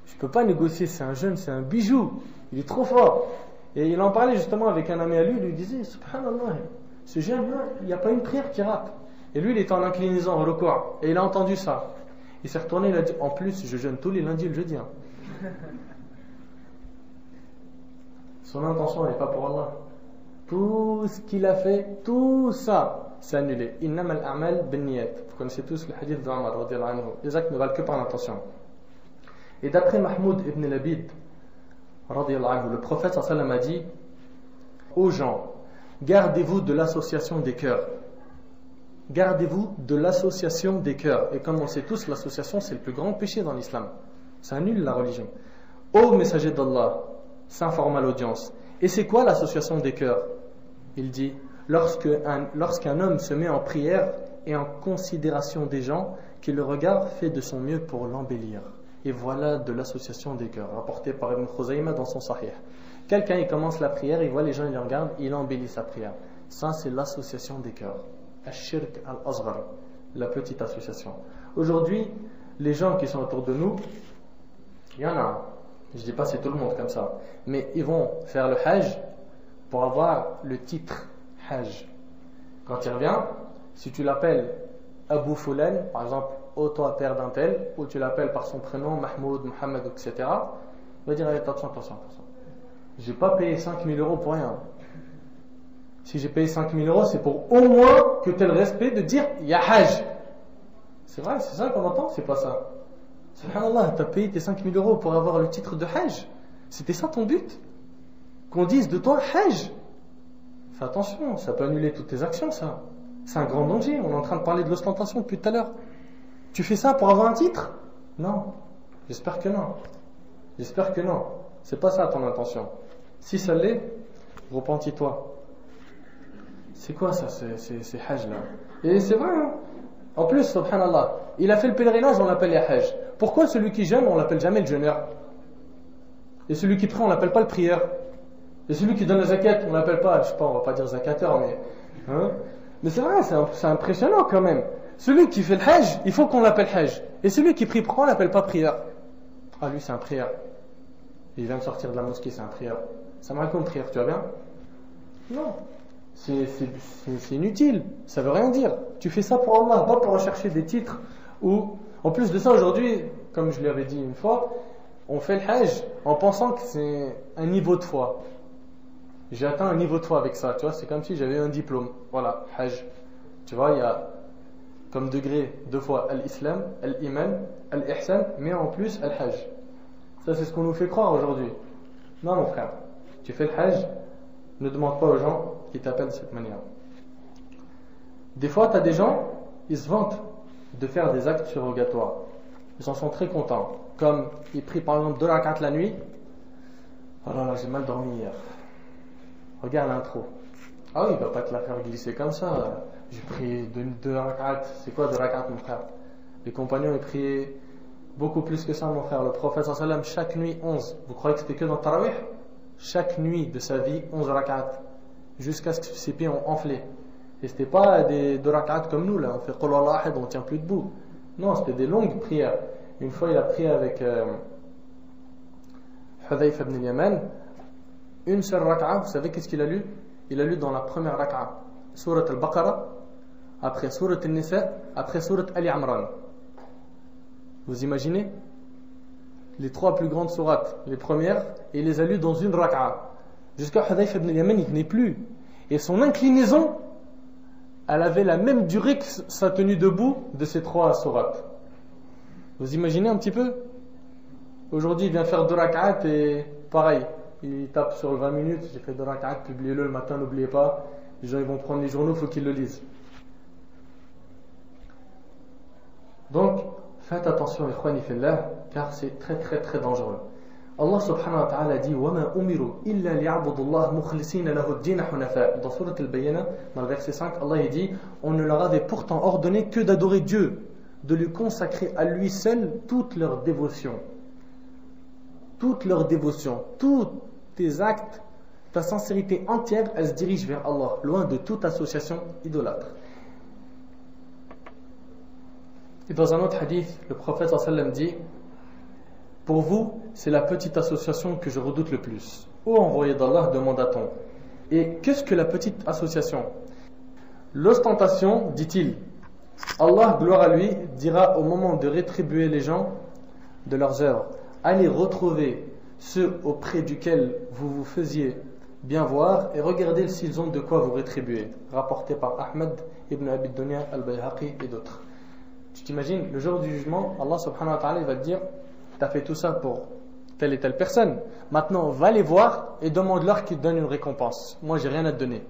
Je ne peux pas négocier, c'est un jeune, c'est un bijou, il est trop fort. Et il en parlait justement avec un ami à lui, il lui disait, subhanallah, ce jeune-là, il n'y a pas une prière qui rate. Et lui, il était en inclinaison, en recours, et il a entendu ça. Il s'est retourné, il a dit, en plus, je jeûne tous les lundis et le jeudi. Son intention n'est pas pour Allah. Tout ce qu'il a fait, tout ça, c'est annulé. Innamal a'mal binniyat. Vous connaissez tous le hadith d'Omar, radiyallahu anhu. Les actes ne valent que par l'intention. Et d'après Mahmoud ibn Labid, radiyallahu anhu, le prophète sallallahu alayhi wa sallam a dit aux gens, gardez-vous de l'association des cœurs. Gardez-vous de l'association des cœurs. Et comme on sait tous, l'association c'est le plus grand péché dans l'islam. Ça annule la religion. Ô messager d'Allah, s'informe à l'audience. Et c'est quoi l'association des cœurs? Il dit, lorsqu'un homme se met en prière et en considération des gens, qui le regardent, fait de son mieux pour l'embellir. Et voilà de l'association des cœurs, rapporté par Ibn Khuzayma dans son Sahih. Quelqu'un il commence la prière, il voit les gens, il les regarde, il embellit sa prière. Ça c'est l'association des cœurs. Al-Shirk al-Asghar, la petite association. Aujourd'hui, les gens qui sont autour de nous, il y en a, je ne dis pas c'est tout le monde comme ça, mais ils vont faire le Hajj pour avoir le titre Hajj. Quand il revient, si tu l'appelles Abu Fulan, par exemple, ô toi père d'un tel, ou tu l'appelles par son prénom, Mahmoud, Mohamed, etc., il va dire attention. J'ai pas payé 5000 € pour rien. Si j'ai payé 5000 €, c'est pour au moins que tu aies le respect de dire Ya Hajj. C'est vrai, c'est ça qu'on entend, c'est pas ça. Subhanallah, tu as payé tes 5000 € pour avoir le titre de Hajj. C'était ça ton but? Qu'on dise de toi Hajj. Fais attention, ça peut annuler toutes tes actions, ça. C'est un grand danger. On est en train de parler de l'ostentation depuis tout à l'heure. Tu fais ça pour avoir un titre? Non. J'espère que non. J'espère que non. C'est pas ça ton intention. Si ça l'est, repentis-toi. c'est quoi ça, c'est Hajj là? Et c'est vrai, hein? En plus, subhanallah, il a fait le pèlerinage, on l'appelle Hajj. Pourquoi celui qui jeûne, on l'appelle jamais le jeûneur? Et celui qui prie, on l'appelle pas le prieur? Et celui qui donne la zakat, on l'appelle pas, je sais pas, on va pas dire zakateur, mais hein? Mais c'est vrai, c'est impressionnant quand même. Celui qui fait le Hajj, il faut qu'on l'appelle Hajj. Et celui qui prie, pourquoi on l'appelle pas prieur? Ah, lui c'est un prieur. Il vient de sortir de la mosquée, c'est un prieur. Ça me raconte prière, tu vas bien? Non. C'est inutile, ça veut rien dire. Tu fais ça pour Allah, pas pour rechercher des titres. Ou, en plus de ça, aujourd'hui, comme je l'avais dit une fois, on fait le Hajj en pensant que c'est un niveau de foi. J'ai atteint un niveau de foi avec ça, tu vois, c'est comme si j'avais un diplôme. Voilà, Hajj. Tu vois, il y a comme degré 2 fois al-Islam, al-Iman, al-Ihsan, mais en plus al-Hajj. Ça, c'est ce qu'on nous fait croire aujourd'hui. Non, mon frère, tu fais le Hajj, ne demande pas aux gens qui t'appellent de cette manière. Des fois, tu as des gens, ils se vantent de faire des actes surrogatoires. Ils en sont très contents. Comme ils prient par exemple 2 rak'at la nuit. Oh là là, j'ai mal dormi hier. Regarde l'intro. Ah oui, il va pas te la faire glisser comme ça. J'ai prié 2 rak'at. C'est quoi 2 rak'at, mon frère? Les compagnons, ils priaient beaucoup plus que ça, mon frère. Le prophète sallam, chaque nuit 11. Vous croyez que c'était que dans Tarawih? Chaque nuit de sa vie, 11 rak'at. Jusqu'à ce que ses pieds ont enflé. Et c'était pas des 2 rak'at comme nous, là. On fait Qul Huwallahu Ahad, on tient plus debout. Non, c'était des longues prières. Une fois, il a prié avec Hudayf ibn al-Yaman. Une seule rak'a, vous savez qu'est-ce qu'il a lu? Il a lu dans la première rak'a Surat al-Baqarah, après Surat al-Nisa, après Surat Ali Imran. Vous imaginez? Les 3 plus grandes sourates, les premières, et il les a lues dans une rak'a. Jusqu'à Hudayf ibn al-Yaman, il venait plus. Et son inclinaison, elle avait la même durée que sa tenue debout de ces 3 sourates. Vous imaginez un petit peu? Aujourd'hui, il vient faire 2 rak'at et pareil, il tape sur le 20 minutes, j'ai fait 2 rak'at, publiez-le le matin, n'oubliez pas. Les gens ils vont prendre les journaux, il faut qu'ils le lisent. Donc, faites attention, ikhwani fillah, car c'est très très très dangereux. Allah subhanahu wa ta'ala dit وَمَا أُمِرُوا إِلَّا لِيَعْبُدُوا اللَّهَ مُخْلِصِينَ لَهُ الدِّينَ حُنَفَاءَ. Dans Surat al-Bayyinah, dans le verset 5, Allah il dit on ne leur avait pourtant ordonné que d'adorer Dieu, de lui consacrer à lui seul toute leur dévotion. Toute leur dévotion, tous tes actes, ta sincérité entière, elle se dirige vers Allah, loin de toute association idolâtre. Et dans un autre hadith, le prophète sallallahu alayhi wa sallam dit pour vous, c'est la petite association que je redoute le plus. Ô envoyé d'Allah, demanda-t-on. Et qu'est-ce que la petite association? L'ostentation, dit-il, Allah, gloire à lui, dira au moment de rétribuer les gens de leurs œuvres, allez retrouver ceux auprès duquel vous vous faisiez bien voir et regardez s'ils ont de quoi vous rétribuer. Rapporté par Ahmed ibn Abi Dunya al-Bayhaqi et d'autres. Tu t'imagines, le jour du jugement, Allah subhanahu wa ta'ala va te dire t'as fait tout ça pour telle et telle personne. Maintenant, va les voir et demande-leur qu'ils te donnent une récompense. Moi, j'ai rien à te donner.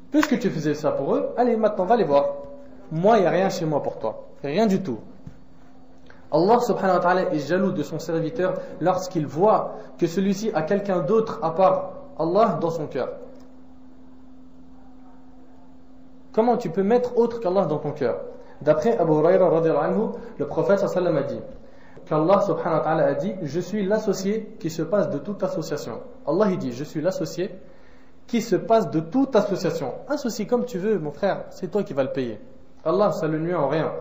Puisque tu faisais ça pour eux, allez, maintenant, va les voir. Moi, il n'y a rien chez moi pour toi. Rien du tout. Allah subhanahu wa ta'ala est jaloux de son serviteur lorsqu'il voit que celui-ci a quelqu'un d'autre à part Allah dans son cœur. Comment tu peux mettre autre qu'Allah dans ton cœur? D'après Abu Huraira radhiyallahu anhu, le prophète sallallahu alayhi wa sallam a dit qu'Allah subhanahu wa ta'ala a dit je suis l'associé qui se passe de toute association. Allah il dit je suis l'associé qui se passe de toute association. Associe comme tu veux mon frère, c'est toi qui vas le payer. Allah ça le nuit en rien.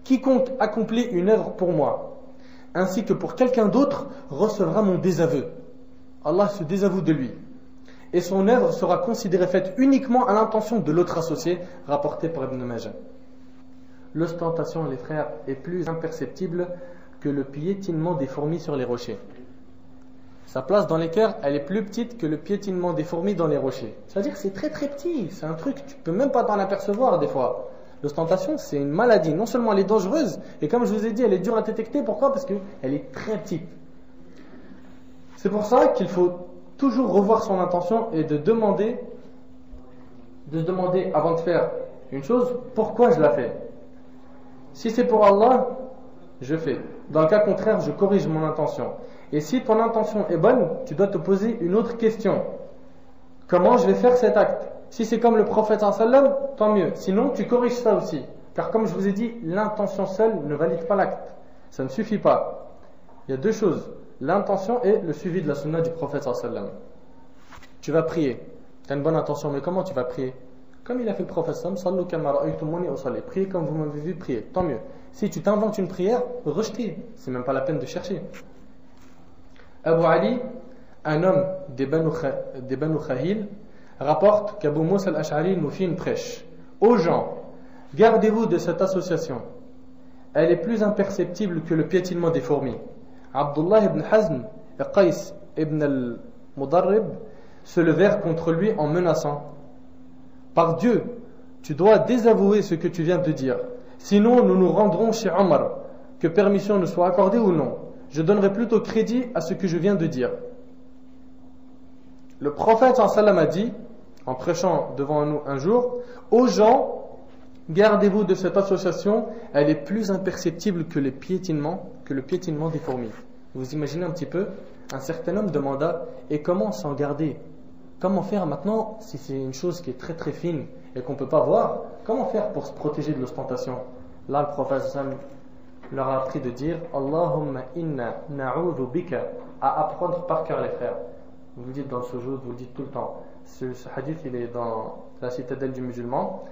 Quiconque accomplit une œuvre pour moi ainsi que pour quelqu'un d'autre recevra mon désaveu. Allah se désavoue de lui et son œuvre sera considérée faite uniquement à l'intention de l'autre associé, rapporté par Ibn Majah. L'ostentation, les frères, est plus imperceptible que le piétinement des fourmis sur les rochers. Sa place dans les cœurs, elle est plus petite que le piétinement des fourmis dans les rochers. C'est-à-dire que c'est très très petit, c'est un truc, tu peux même pas t'en apercevoir des fois. L'ostentation, c'est une maladie, non seulement elle est dangereuse, et comme je vous ai dit, elle est dure à détecter, pourquoi? Parce qu'elle est très petite. C'est pour ça qu'il faut toujours revoir son intention et de se demander avant de faire une chose, pourquoi je la fais? Si c'est pour Allah, je fais. Dans le cas contraire, je corrige mon intention. Et si ton intention est bonne, tu dois te poser une autre question. Comment je vais faire cet acte? Si c'est comme le prophète sallam, tant mieux. Sinon, tu corriges ça aussi. Car comme je vous ai dit, l'intention seule ne valide pas l'acte. Ça ne suffit pas. Il y a deux choses. L'intention et le suivi de la sunna du prophète sallam. Tu vas prier. Tu as une bonne intention, mais comment tu vas prier? Comme il a fait le prophète sallam, sallu kama ra'aytumuni usalli. Priez comme vous m'avez vu prier. Tant mieux. Si tu t'inventes une prière, rejetez. C'est même pas la peine de chercher. Abu Ali, un homme des Banu Khahil, rapporte qu'Abu Musa al-Ash'ari nous fit une prêche. Aux gens, gardez-vous de cette association. Elle est plus imperceptible que le piétinement des fourmis. Abdullah ibn Hazm et Qais ibn al-Mudarrib se levèrent contre lui en menaçant. Par Dieu, tu dois désavouer ce que tu viens de dire. Sinon, nous nous rendrons chez Omar, que permission nous soit accordée ou non. Je donnerai plutôt crédit à ce que je viens de dire. Le prophète sallam a dit, en prêchant devant nous un jour, aux gens, gardez-vous de cette association, elle est plus imperceptible que le piétinement des fourmis. Vous imaginez un petit peu, un certain homme demanda, et comment s'en garder? Comment faire maintenant, si c'est une chose qui est très très fine et qu'on ne peut pas voir, comment faire pour se protéger de l'ostentation? Là, le prophète sallam leur a appris de dire Allahumma inna na'udhu bika, à apprendre par cœur les frères. Vous le dites dans le sujoud, vous le dites tout le temps. Ce hadith, il est dans la citadelle du musulman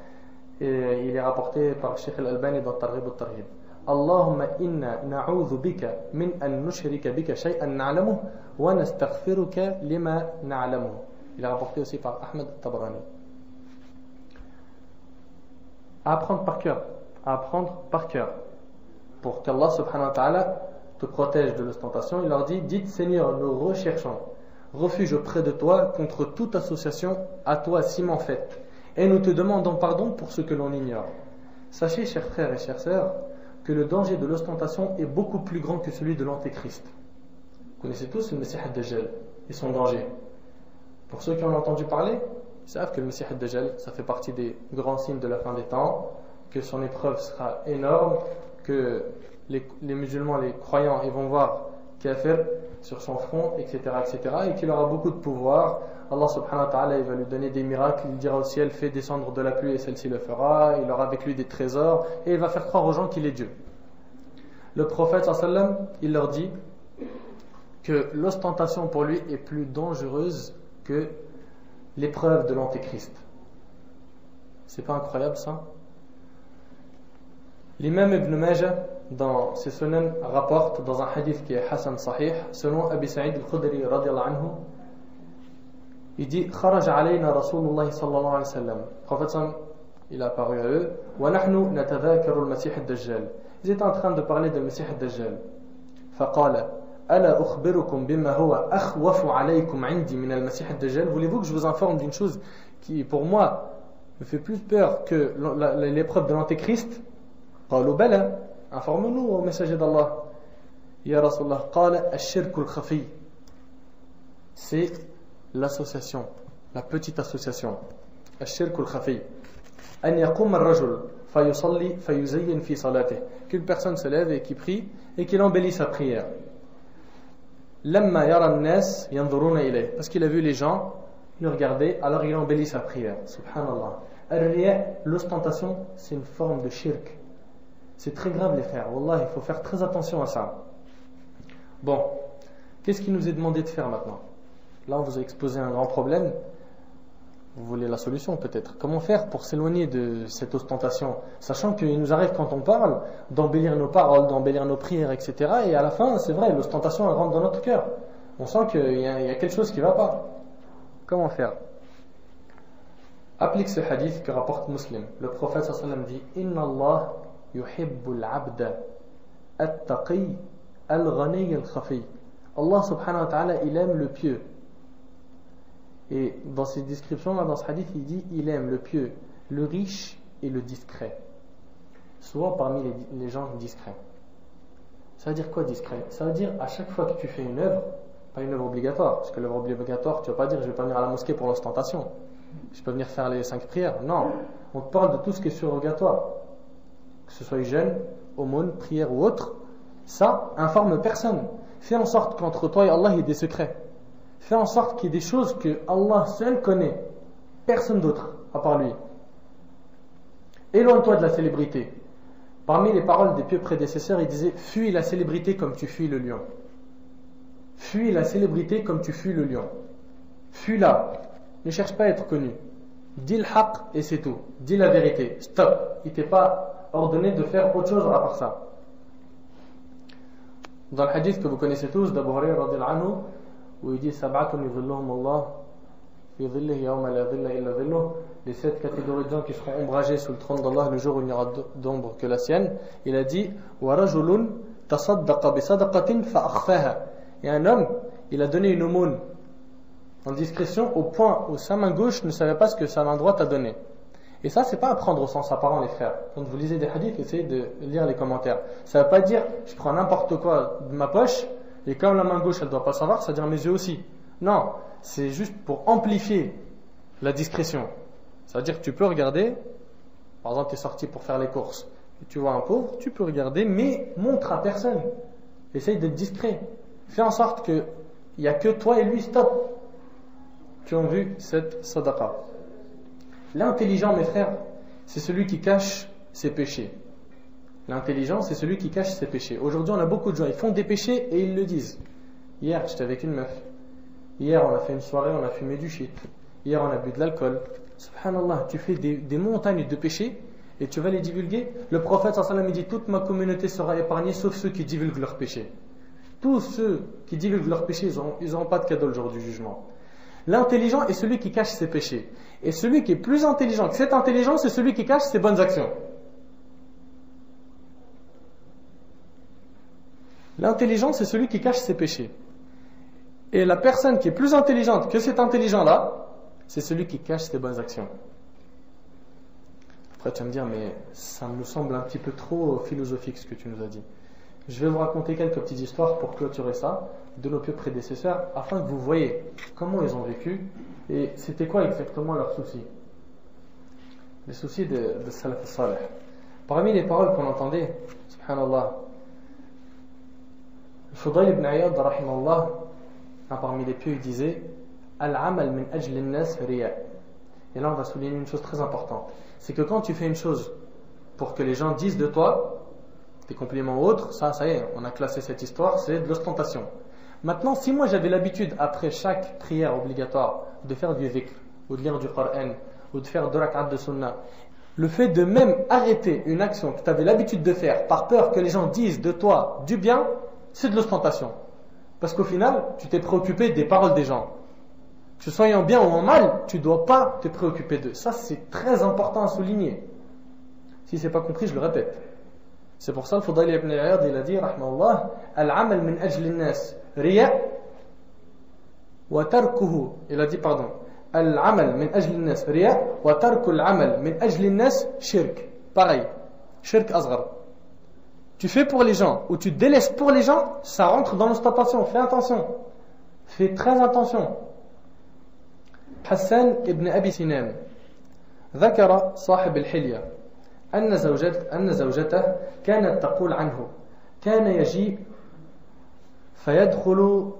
et il est rapporté par Sheikh al-Albani dans Targhib al-Tarhib. Allahumma inna na'udhu bika min an nushrika bika shay'an na'lamuhu wa nastaghfiruka lima na'lamuhu. Il est rapporté aussi par Ahmed al-Tabarani. À apprendre par cœur. Pour qu'Allah subhanahu wa ta'ala te protège de l'ostentation, il leur dit, dites Seigneur, nous recherchons refuge auprès de toi contre toute association à toi ciment faite, et nous te demandons pardon pour ce que l'on ignore. Sachez, chers frères et chères sœurs, que le danger de l'ostentation est beaucoup plus grand que celui de l'antéchrist. Vous connaissez tous le Messie ad-Dajjal et son danger. Pour ceux qui en ont entendu parler, ils savent que le Messie ad-Dajjal, ça fait partie des grands signes de la fin des temps, que son épreuve sera énorme, que les musulmans, les croyants, ils vont voir kafir sur son front, etc., et qu'il aura beaucoup de pouvoir. Allah subhanahu wa ta'ala, il va lui donner des miracles, il dira au ciel, fais descendre de la pluie et celle-ci le fera, il aura avec lui des trésors, et il va faire croire aux gens qu'il est Dieu. Le prophète sallam, il leur dit que l'ostentation pour lui est plus dangereuse que l'épreuve de l'antéchrist. C'est pas incroyable ça? L'imam Ibn Majah dans ses sunan rapporte dans un hadith qui est Hassan Sahih, selon Abi Sa'id al-Khudri radiyallahu anhu, il dit خرج علينا رسول الله صلى الله عليه وسلم. Le prophète il a apparu à eux. ونحن نتذاكر المسيح الدجال. Ils étaient en train de parler de Messie ad-Dajjal. فقال ألا أخبركم بما هو أخوف عليكم عندي من المسيح الدجال. Voulez-vous que je vous informe d'une chose qui pour moi me fait plus peur que l'épreuve de l'antéchrist? قالوا بلى. Informe-nous au messager d'Allah. Ya Rasulallah, قال الشرك الخفي. C'est l'association, la petite association. الشرك الخفي. أن يقوم الرجل فيصلي فيزين في صلاته. Qu'une personne se lève et qui prie et qu'il embellit sa prière. لما يرى الناس ينظرون إليه. Parce qu'il a vu les gens le regarder, alors il embellit sa prière. Subhanallah. L'ostentation, c'est une forme de shirk. C'est très grave les frères, Wallah, il faut faire très attention à ça. Bon, qu'est-ce qui nous est demandé de faire maintenant? Là on vous a exposé un grand problème. Vous voulez la solution peut-être? Comment faire pour s'éloigner de cette ostentation, sachant qu'il nous arrive quand on parle d'embellir nos paroles, d'embellir nos prières, etc. Et à la fin, c'est vrai, l'ostentation elle rentre dans notre cœur. On sent qu'il y a quelque chose qui ne va pas. Comment faire? Applique ce hadith que rapporte Muslim. Le prophète sallallahu alayhi wa sallam dit Inna Allah yuhibbul abda at-taqi al-ghani al-khafi. Allah subhanahu wa ta'ala, il aime le pieux. Et dans ces descriptions, là, dans ce hadith, il dit il aime le pieux, le riche et le discret. Soit parmi les gens discrets. Ça veut dire quoi discret? Ça veut dire à chaque fois que tu fais une œuvre, pas une œuvre obligatoire, parce que l'œuvre obligatoire, tu ne vas pas dire je vais pas venir à la mosquée pour l'ostentation, je peux venir faire les 5 prières. Non, on te parle de tout ce qui est surrogatoire. Que ce soit jeûne, aumône, prière ou autre, ça informe personne. Fais en sorte qu'entre toi et Allah il y ait des secrets. Fais en sorte qu'il y ait des choses que Allah seul connaît. personne d'autre à part lui. Éloigne-toi de la célébrité. Parmi les paroles des pieux prédécesseurs, il disait: fuis la célébrité comme tu fuis le lion. Fuis la célébrité comme tu fuis le lion. Fuis-la. Ne cherche pas à être connu. Dis le haqq et c'est tout. Dis la vérité. Stop. Il t'est pas ordonné de faire autre chose à part ça. Dans le hadith que vous connaissez tous d'Abu Hurayra radhiyallahu anhu, où il dit: Sab'atun yudhilluhum Allah fi dhillihi yawma la dhilla illa dhilluh, les 7 catégories de gens qui seront ombragés sous le trône d'Allah le jour où il n'y aura d'ombre que la sienne. Il a dit: Wa rajulun tasaddaqa bi sadaqatin fa akhfaha. Et un homme, il a donné une aumône en discrétion au point où sa main gauche ne savait pas ce que sa main droite a donné. Et ça, c'est pas à prendre au sens apparent, les frères. Quand vous lisez des hadiths, essayez de lire les commentaires. Ça ne veut pas dire je prends n'importe quoi de ma poche et comme la main gauche elle ne doit pas savoir, ça veut dire mes yeux aussi. Non, c'est juste pour amplifier la discrétion. Ça veut dire que tu peux regarder, par exemple, tu es sorti pour faire les courses, et tu vois un pauvre, tu peux regarder, mais montre à personne. Essaye d'être discret. Fais en sorte qu'il n'y a que toi et lui, stop. Qui ont vu cette sadaqa. L'intelligent, mes frères, c'est celui qui cache ses péchés. L'intelligent, c'est celui qui cache ses péchés. Aujourd'hui, on a beaucoup de gens, ils font des péchés et ils le disent. Hier, j'étais avec une meuf. Hier, on a fait une soirée, on a fumé du shit. Hier, on a bu de l'alcool. Subhanallah, tu fais des montagnes de péchés et tu vas les divulguer. Le prophète sallallahu alayhi wa sallam dit: toute ma communauté sera épargnée sauf ceux qui divulguent leurs péchés. Tous ceux qui divulguent leurs péchés, ils n'auront pas de cadeau le jour du jugement. L'intelligent est celui qui cache ses péchés. Et celui qui est plus intelligent que cet intelligent, c'est celui qui cache ses bonnes actions. L'intelligent, c'est celui qui cache ses péchés. Et la personne qui est plus intelligente que cet intelligent-là, c'est celui qui cache ses bonnes actions. Après, tu vas me dire, mais ça me semble un petit peu trop philosophique ce que tu nous as dit. Je vais vous raconter quelques petites histoires pour clôturer ça, de nos pieux prédécesseurs, afin que vous voyez comment ils ont vécu et c'était quoi exactement leurs soucis. Les soucis de Salaf al-Salih. Parmi les paroles qu'on entendait, subhanallah, Fudayl ibn Iyad, rahimahullah, parmi les pieux, il disait: Al-amal min ajli an-nas riya. Et là, on va souligner une chose très importante. C'est que quand tu fais une chose pour que les gens disent de toi, tes compliments ou autres, ça y est, on a classé cette histoire, c'est de l'ostentation. Maintenant, si moi j'avais l'habitude, après chaque prière obligatoire, de faire du dhikr, ou de lire du Coran, ou de faire 2 rak'at de sunnah, le fait de même arrêter une action que tu avais l'habitude de faire par peur que les gens disent de toi du bien, c'est de l'ostentation. Parce qu'au final, tu t'es préoccupé des paroles des gens. Que ce soit en bien ou en mal, tu ne dois pas te préoccuper d'eux. Ça, c'est très important à souligner. Si ce n'est pas compris, je le répète. C'est pour ça le Fudayl ibn Iyad, il a dit, rahmahullah, Al-amal min ajli an-nas riya wa tarkuhu. Il a dit, pardon, Al-amal min ajli an-nas riya wa tarku al-amal min ajli an-nas shirk. Pareil, shirk asghar. Tu fais pour les gens ou tu délaisses pour les gens, ça rentre dans l'ostentation. Fais attention. Fais très attention. Hassan ibn Abi Sinan ذكر صاحب الحلية أن زوجته كانت تقول عنه كان يجيء فيدخل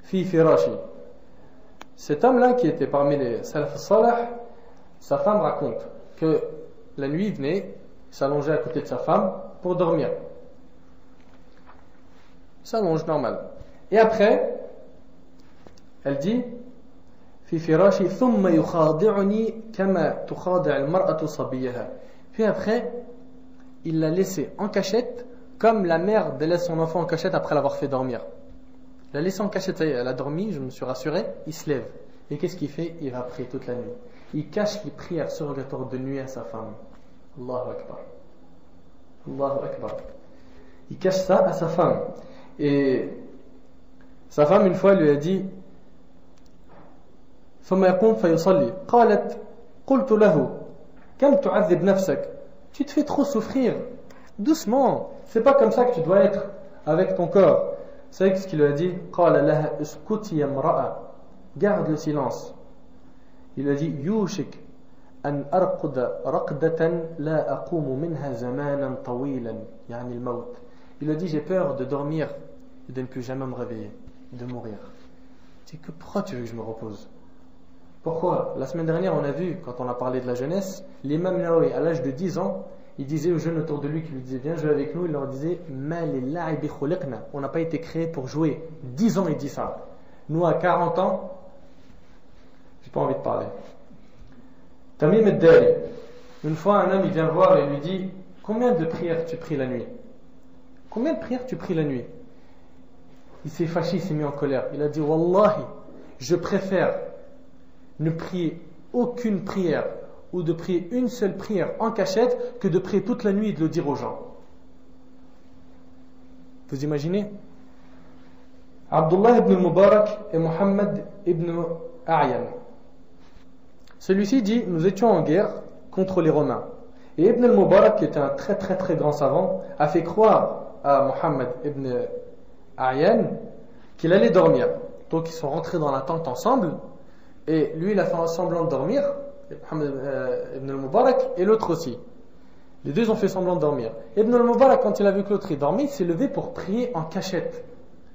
في فراشي. Cet homme-là qui était parmi les Salaf al-Salih, sa femme raconte que la nuit il venait s'allonger à côté de sa femme pour dormir. S'allonge normal. Et après, elle dit في فراشي ثم يخاضعني كما تخاضع المرأة صبيها. Puis après, il l'a laissé en cachette comme la mère délaisse son enfant en cachette après l'avoir fait dormir. Il l'a laissé en cachette, ça y est, elle a dormi, je me suis rassuré, il se lève. Et qu'est-ce qu'il fait? Il va prier toute la nuit. Il cache les prières surrogatoires de nuit à sa femme. Allahu Akbar. Allahu Akbar. Il cache ça à sa femme. Et sa femme, une fois, lui a dit ثم يقوم فيصلي قالت قلت له كم تعذب نفسك. Tu te fais trop souffrir. Doucement. C'est pas comme ça que tu dois être avec ton corps. Vous savez ce qu'il lui a dit? قال لها اسكتي يا امرأة. Garde le silence. Il lui a dit يوشك أن أرقد رقدة لا أقوم منها زمانا طويلا يعني الموت. Il lui a dit j'ai peur de dormir et de ne plus jamais me réveiller, de mourir. Tu dis que pourquoi tu veux que je me repose? Pourquoi? La semaine dernière, on a vu, quand on a parlé de la jeunesse, l'imam Nawawi, à l'âge de 10 ans, il disait aux jeunes autour de lui qui lui disaient viens jouer avec nous, il leur disait on n'a pas été créé pour jouer. 10 ans il dit ça. Nous à 40 ans, j'ai pas envie de parler. Tamim ad-Dari, une fois un homme il vient voir et lui dit combien de prières tu pries la nuit? Combien de prières tu pries la nuit? Il s'est fâché, il s'est mis en colère. Il a dit Wallahi, je préfère ne prier aucune prière ou de prier une seule prière en cachette que de prier toute la nuit et de le dire aux gens. Vous imaginez? Abdullah ibn al-Mubarak et Muhammad ibn A'yan. Celui-ci dit nous étions en guerre contre les Romains. Et Ibn al-Mubarak, qui était un très très très grand savant, a fait croire à Muhammad ibn A'yan qu'il allait dormir. Donc ils sont rentrés dans la tente ensemble et lui il a fait semblant de dormir, Muhammad ibn al-Mubarak et l'autre aussi. Les deux ont fait semblant de dormir. Ibn al-Mubarak, quand il a vu que l'autre dormait, il s'est levé pour prier en cachette.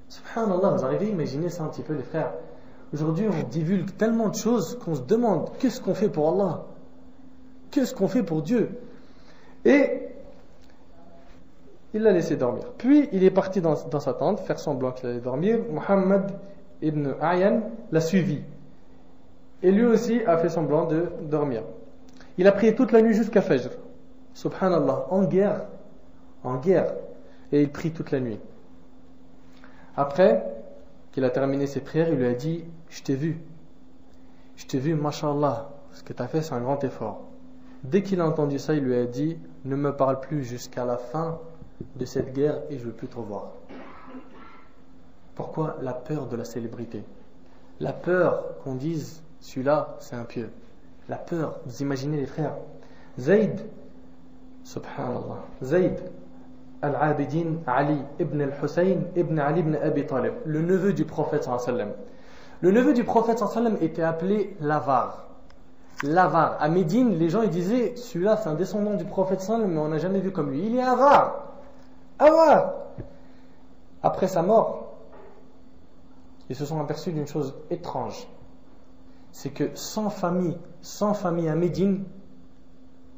Subhanallah, vous arrivez à imaginer ça un petit peu les frères? Aujourd'hui on divulgue tellement de choses qu'on se demande qu'est-ce qu'on fait pour Allah? Qu'est-ce qu'on fait pour Dieu? Et il l'a laissé dormir. Puis il est parti dans sa tente, faire semblant qu'il allait dormir. Muhammad ibn A'yan l'a suivi. Et lui aussi a fait semblant de dormir. Il a prié toute la nuit jusqu'à Fajr. Subhanallah, en guerre. Et il prie toute la nuit. Après qu'il a terminé ses prières, il lui a dit je t'ai vu, mashallah, ce que tu as fait c'est un grand effort. Dès qu'il a entendu ça, il lui a dit ne me parle plus jusqu'à la fin de cette guerre et je ne veux plus te revoir. Pourquoi? La peur de la célébrité, la peur qu'on dise celui-là c'est un pieux, la peur. Vous imaginez les frères, Zayd, subhanallah, Zayd Al-Abidin Ali ibn al-Hussein ibn Ali ibn Abi Talib, le neveu du prophète sallallahu alayhi wa sallam. Le neveu du prophète sallallahu alayhi wa sallam était appelé l'avare. L'avare. À Médine, les gens ils disaient celui-là c'est un descendant du prophète sallallahu alayhi wa sallam mais on n'a jamais vu comme lui. Il est avare. Avare. Après sa mort, ils se sont aperçus d'une chose étrange. C'est que 100 familles à Médine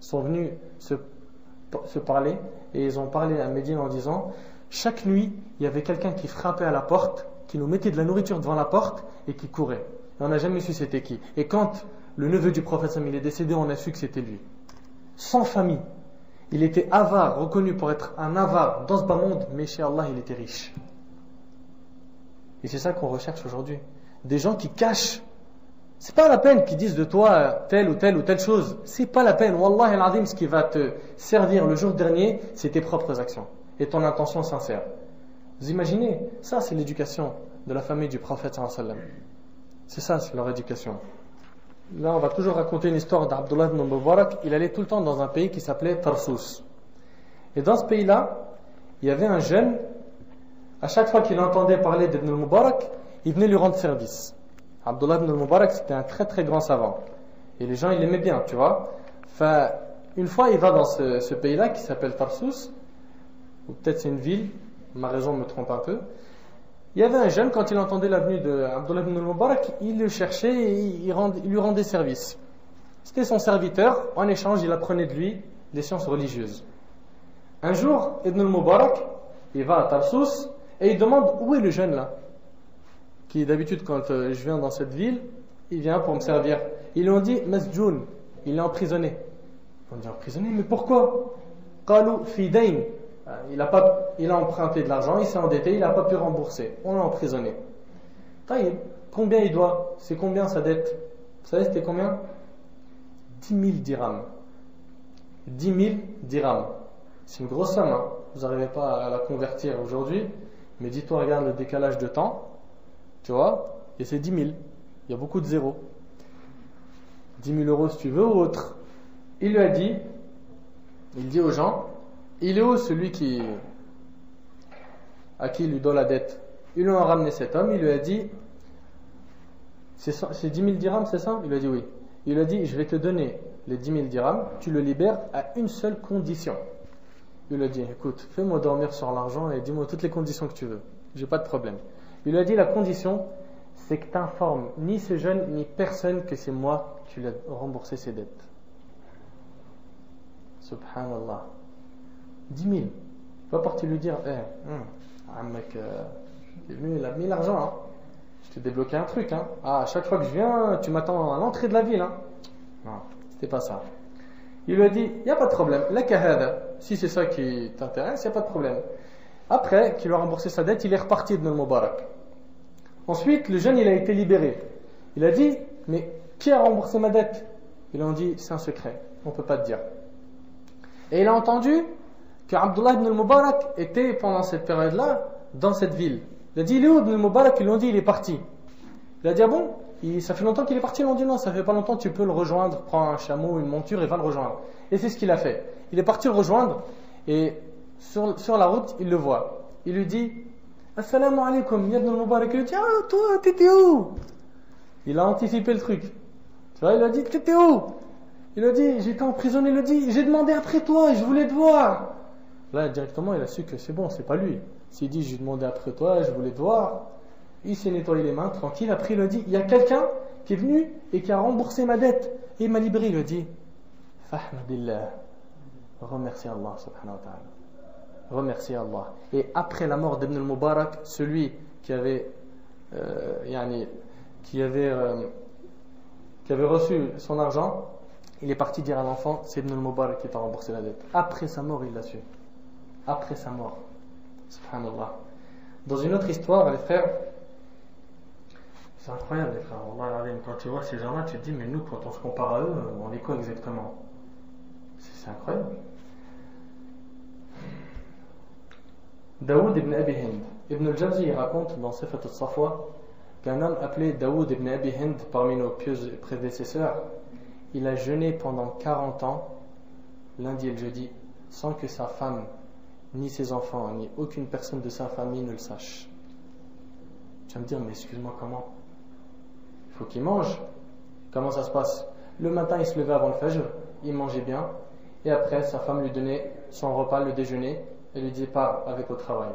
sont venues se parler et ils ont parlé à Médine en disant chaque nuit il y avait quelqu'un qui frappait à la porte, qui nous mettait de la nourriture devant la porte et qui courait. Et on n'a jamais su c'était qui. Et quand le neveu du prophète Sam il est décédé, on a su que c'était lui. 100 familles. Il était avare, reconnu pour être un avare dans ce bas monde, mais chez Allah il était riche. Et c'est ça qu'on recherche aujourd'hui. Des gens qui cachent. C'est pas la peine qu'ils disent de toi telle ou telle chose. C'est pas la peine. Wallahi al-azim, ce qui va te servir le jour dernier, c'est tes propres actions et ton intention sincère. Vous imaginez? Ça, c'est l'éducation de la famille du prophète sallallahu alayhi wa sallam. C'est ça, c'est leur éducation. Là, on va toujours raconter une histoire d'Abdullah ibn Mubarak. Il allait tout le temps dans un pays qui s'appelait Tarsus. Et dans ce pays-là, il y avait un jeune. À chaque fois qu'il entendait parler d'Ibn Mubarak, il venait lui rendre service. Abdullah ibn al-Mubarak, c'était un très très grand savant. Et les gens, ils l'aimaient bien, tu vois. Enfin, une fois, il va dans ce pays-là qui s'appelle Tarsus, ou peut-être c'est une ville, ma raison me trompe un peu. Il y avait un jeune, quand il entendait la venue d'Abdullah ibn al-Mubarak, il le cherchait et il lui rendait service. C'était son serviteur, en échange, il apprenait de lui des sciences religieuses. Un jour, Ibn al-Mubarak, il va à Tarsus et il demande où est le jeune là qui d'habitude quand je viens dans cette ville, il vient pour me servir. Ils lui ont dit Masjoun, il est emprisonné. On dit emprisonné, mais pourquoi? Qalu fi dayn. Il a emprunté de l'argent, il s'est endetté, il n'a pas pu rembourser. On l'a emprisonné. Taïb, combien il doit? C'est combien sa dette? Vous savez c'était combien? 10 000 dirhams. 10 000 dirhams. C'est une grosse somme, hein. Vous n'arrivez pas à la convertir aujourd'hui, mais dis-toi, regarde le décalage de temps. Tu vois, et c'est 10 000. Il y a beaucoup de zéros. 10 000 euros si tu veux ou autre. Il lui a dit, il dit aux gens, il est où celui à qui il lui doit la dette? Ils lui ont ramené cet homme, il lui a dit, c'est 10 000 dirhams, c'est ça? Il lui a dit oui. Il lui a dit, je vais te donner les 10 000 dirhams, tu le libères à une seule condition. Il lui a dit, écoute, fais-moi dormir sur l'argent et dis-moi toutes les conditions que tu veux. J'ai pas de problème. Il lui a dit la condition, c'est que tu n'informes ni ce jeune ni personne que c'est moi qui lui ai remboursé ses dettes. Subhanallah. 10 000. Va partir lui dire, mec, lui il a mis l'argent, hein. Je t'ai débloqué un truc, hein. Ah, à chaque fois que je viens, tu m'attends à l'entrée de la ville, hein. Non, c'était pas ça. Il lui a dit, il n'y a pas de problème, la kahada, si c'est ça qui t'intéresse, il n'y a pas de problème. Après qu'il a remboursé sa dette, il est reparti Ibn al-Mubarak. Ensuite, le jeune, il a été libéré. Il a dit, mais qui a remboursé ma dette? Ils lui ont dit, c'est un secret, on ne peut pas te dire. Et il a entendu que Abdullah ibn al-Mubarak était pendant cette période-là dans cette ville. Il a dit, il est où Ibn al-Mubarak? Ils lui ont dit, il est parti. Il a dit, ah bon? Ça fait longtemps qu'il est parti? Ils lui ont dit, non, ça fait pas longtemps, tu peux le rejoindre, prends un chameau, une monture et va le rejoindre. Et c'est ce qu'il a fait. Il est parti le rejoindre et sur la route, il le voit. Il lui dit, Assalamu alaikum, Ibn al-Mubarak. Il lui dit, ah, toi, t'étais où? Il a anticipé le truc. Tu vois, il a dit, t'étais où? Il a dit, j'étais emprisonné. Il a dit, j'ai demandé après toi, je voulais te voir. Là, directement, il a su que c'est bon, c'est pas lui. S'il dit, j'ai demandé après toi, je voulais te voir, il s'est nettoyé les mains, tranquille. Après, il a dit, il y a quelqu'un qui est venu et qui a remboursé ma dette. Et il m'a libéré. Il a dit, Fahmadillah. Remercie Allah, subhanahu wa ta'ala. Remercie Allah. Et après la mort d'Ibn al-Mubarak, celui qui avait reçu son argent, il est parti dire à l'enfant, c'est Ibn al-Mubarak qui t'a remboursé la dette. Après sa mort, il l'a su. Après sa mort. Subhanallah. Dans une autre histoire, les frères, c'est incroyable les frères. Allah, quand tu vois ces gens-là, tu te dis, mais nous, quand on se compare à eux, on est quoi exactement? C'est incroyable. Daoud ibn Abi Hind. Ibn al-Jawzi raconte dans Sifat al-Safwa qu'un homme appelé Daoud ibn Abi Hind, parmi nos pieux prédécesseurs, il a jeûné pendant 40 ans, lundi et le jeudi, sans que sa femme, ni ses enfants, ni aucune personne de sa famille ne le sache. Tu vas me dire, mais excuse-moi, comment? Il faut qu'il mange. Comment ça se passe? Le matin, il se levait avant le fajr, il mangeait bien, et après, sa femme lui donnait son repas, le déjeuner, et lui disait, pars avec au travail.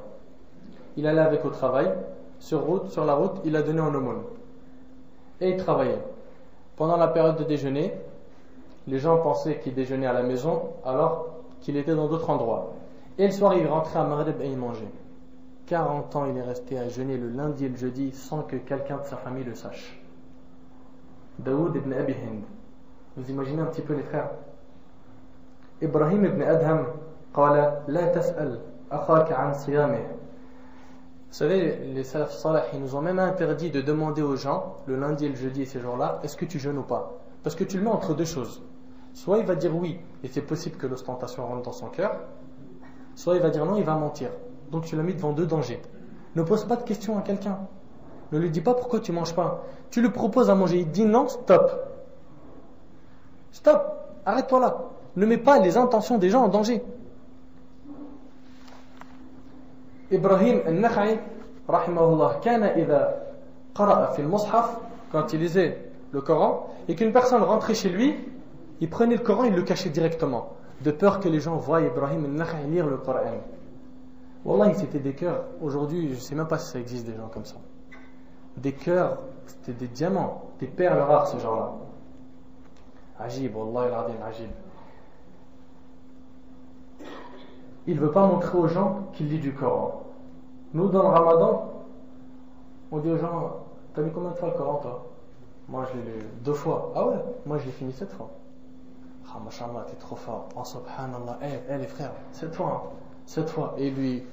Il allait avec au travail, sur la route, il a donné en aumône. Et il travaillait. Pendant la période de déjeuner, les gens pensaient qu'il déjeunait à la maison, alors qu'il était dans d'autres endroits. Et le soir, il rentrait à Maghreb et il mangeait. 40 ans, il est resté à jeûner le lundi et le jeudi sans que quelqu'un de sa famille le sache. Daoud ibn Abi Hind. Vous imaginez un petit peu les frères. Ibrahim ibn Adham قال لا تسأل أخاك عن صيامه. Vous savez, les salaf salih, ils nous ont même interdit de demander aux gens, le lundi et le jeudi et ces jours-là, est-ce que tu jeûnes ou pas? Parce que tu le mets entre deux choses. Soit il va dire oui, et c'est possible que l'ostentation rentre dans son cœur, soit il va dire non, il va mentir. Donc tu l'as mis devant deux dangers. Ne pose pas de questions à quelqu'un. Ne lui dis pas pourquoi tu manges pas. Tu lui proposes à manger, il dit non, stop. Stop, arrête-toi là. Ne mets pas les intentions des gens en danger. Ibrahim al-Nakha'i, rahimahullah, kana idha qara'a fil mushaf, quand il lisait le Coran, et qu'une personne rentrait chez lui, il prenait le Coran et il le cachait directement, de peur que les gens voient Ibrahim al-Nakha'i lire le Coran. Wallahi, c'était des cœurs. Aujourd'hui, je ne sais même pas si ça existe des gens comme ça. Des cœurs, c'était des diamants, des perles rares, ce genre-là. Ajib, Wallahi al-Adim, ajib. Il ne veut pas montrer aux gens qu'il lit du Coran. Nous, dans le Ramadan, on dit aux gens, t'as lu combien de fois le Coran, toi? Moi, je l'ai lu 2 fois. Ah ouais? Moi, je l'ai fini 7 fois. Ah, mashallah, t'es trop fort. Oh, subhanallah. Les frères, 7 fois. Hein. 7 fois. Et lui,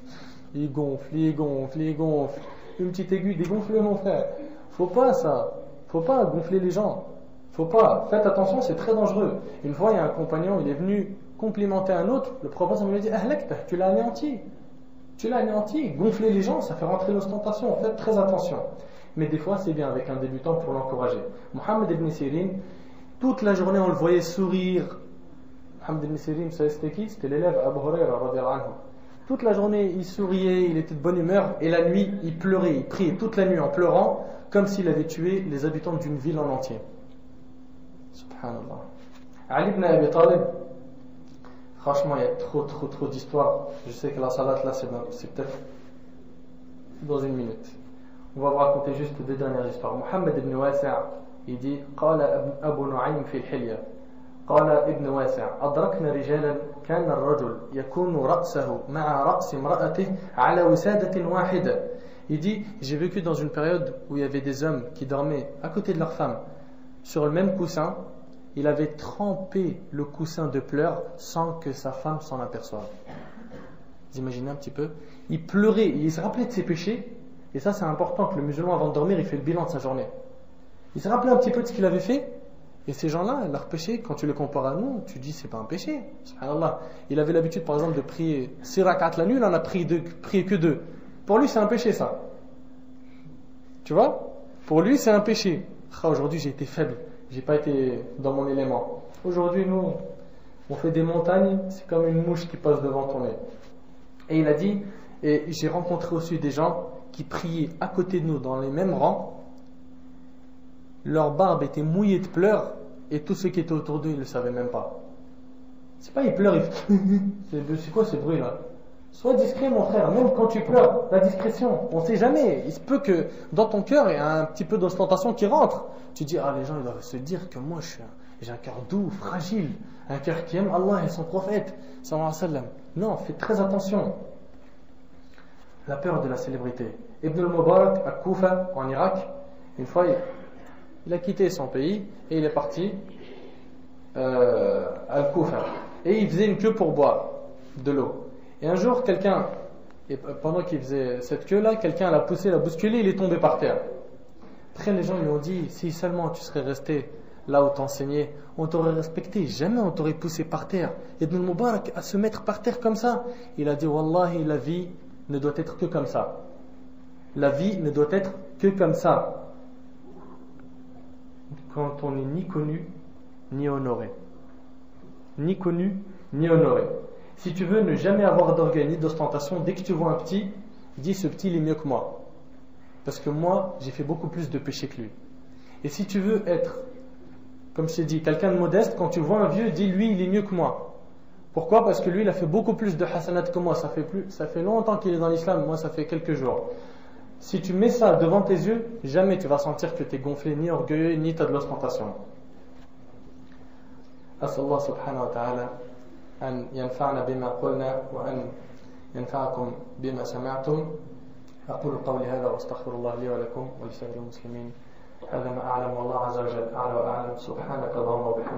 il gonfle. Une petite aiguille dégonfle, mon frère. Faut pas ça. Faut pas gonfler les gens. Faut pas. Faites attention, c'est très dangereux. Une fois, il y a un compagnon, il est venu complimenter un autre. Le prophète lui a dit, Ahlak, tu l'as anéanti. Gonfler les gens, ça fait rentrer l'ostentation. Faites très attention. Mais des fois, c'est bien avec un débutant pour l'encourager. Mohammed ibn Sirin, toute la journée, on le voyait sourire. Mohammed ibn Sirin, vous savez c'était qui? C'était l'élève Abu Huraira radiyallahu anhu. Toute la journée, il souriait, il était de bonne humeur. Et la nuit, il pleurait, il priait toute la nuit en pleurant, comme s'il avait tué les habitants d'une ville en entier. Subhanallah. Ali ibn Abi Talib, franchement, il y a trop d'histoires. Je sais que la salat là, c'est peut-être dans 1 minute. On va vous raconter juste deux dernières histoires. Mohammed ibn Wasi' il dit قال أبو نعيم في الحلية قال ابن واسع أدركنا رجالا كان الرجل يكون رأسه مع رأس امرأته على وسادة واحدة. Il dit, j'ai vécu dans une période où il y avait des hommes qui dormaient à côté de leur femme sur le même coussin. Il avait trempé le coussin de pleurs sans que sa femme s'en aperçoive. Vous imaginez un petit peu? Il pleurait, il se rappelait de ses péchés. Et ça, c'est important que le musulman, avant de dormir, il fait le bilan de sa journée. Il se rappelait un petit peu de ce qu'il avait fait. Et ces gens-là, leurs péchés, quand tu les compares à nous, tu dis c'est pas un péché. Subhanallah. Il avait l'habitude, par exemple, de prier 6 rak'at la nuit, il en a prié que 2. Pour lui, c'est un péché, ça. Tu vois? Pour lui, c'est un péché. Aujourd'hui, j'ai été faible. J'ai pas été dans mon élément. Aujourd'hui, nous, on fait des montagnes, c'est comme une mouche qui passe devant ton nez. Et il a dit, et j'ai rencontré aussi des gens qui priaient à côté de nous dans les mêmes rangs. Leur barbe était mouillée de pleurs et tous ceux qui étaient autour d'eux, ils ne le savaient même pas. C'est pas ils pleurent, c'est quoi ce bruit là? Sois discret mon frère, même quand tu pleures, la discrétion, on sait jamais. Il se peut que dans ton cœur il y a un petit peu d'ostentation qui rentre. Tu dis, les gens ils doivent se dire que moi j'ai un cœur doux, fragile, un cœur qui aime Allah et son prophète, sallallahu alayhi wa sallam. Non, fais très attention. La peur de la célébrité. Ibn al-Mubarak à Koufa, en Irak, une fois il a quitté son pays et il est parti à Al-Koufa. Et il faisait une queue pour boire de l'eau. Et un jour, pendant qu'il faisait cette queue-là, quelqu'un l'a poussé, l'a bousculé, il est tombé par terre. Après, les gens lui ont dit, si seulement tu serais resté là où t'enseignais, on t'aurait respecté, jamais on t'aurait poussé par terre. Ibn al-Mubarak, à se mettre par terre comme ça, il a dit, Wallahi, la vie ne doit être que comme ça. La vie ne doit être que comme ça. Quand on n'est ni connu, ni honoré. Ni connu, ni honoré. Si tu veux ne jamais avoir d'orgueil ni d'ostentation, dès que tu vois un petit, dis ce petit il est mieux que moi. Parce que moi, j'ai fait beaucoup plus de péchés que lui. Et si tu veux être, comme je t'ai dit, quelqu'un de modeste, quand tu vois un vieux, dis lui il est mieux que moi. Pourquoi? Parce que lui il a fait beaucoup plus de hasanat que moi. Ça fait longtemps qu'il est dans l'islam, moi ça fait quelques jours. Si tu mets ça devant tes yeux, jamais tu vas sentir que tu es gonflé, ni orgueilleux, ni tu as de l'ostentation. أسأل الله سبحانه وتعالى أن ينفعنا بما قلنا وأن ينفعكم بما سمعتم. أقول قولي هذا وأستغفر الله لي ولكم ولسائر المسلمين. هذا ما أعلم والله عز وجل أعلى وأعلم. سبحانك اللهم وبحمدك.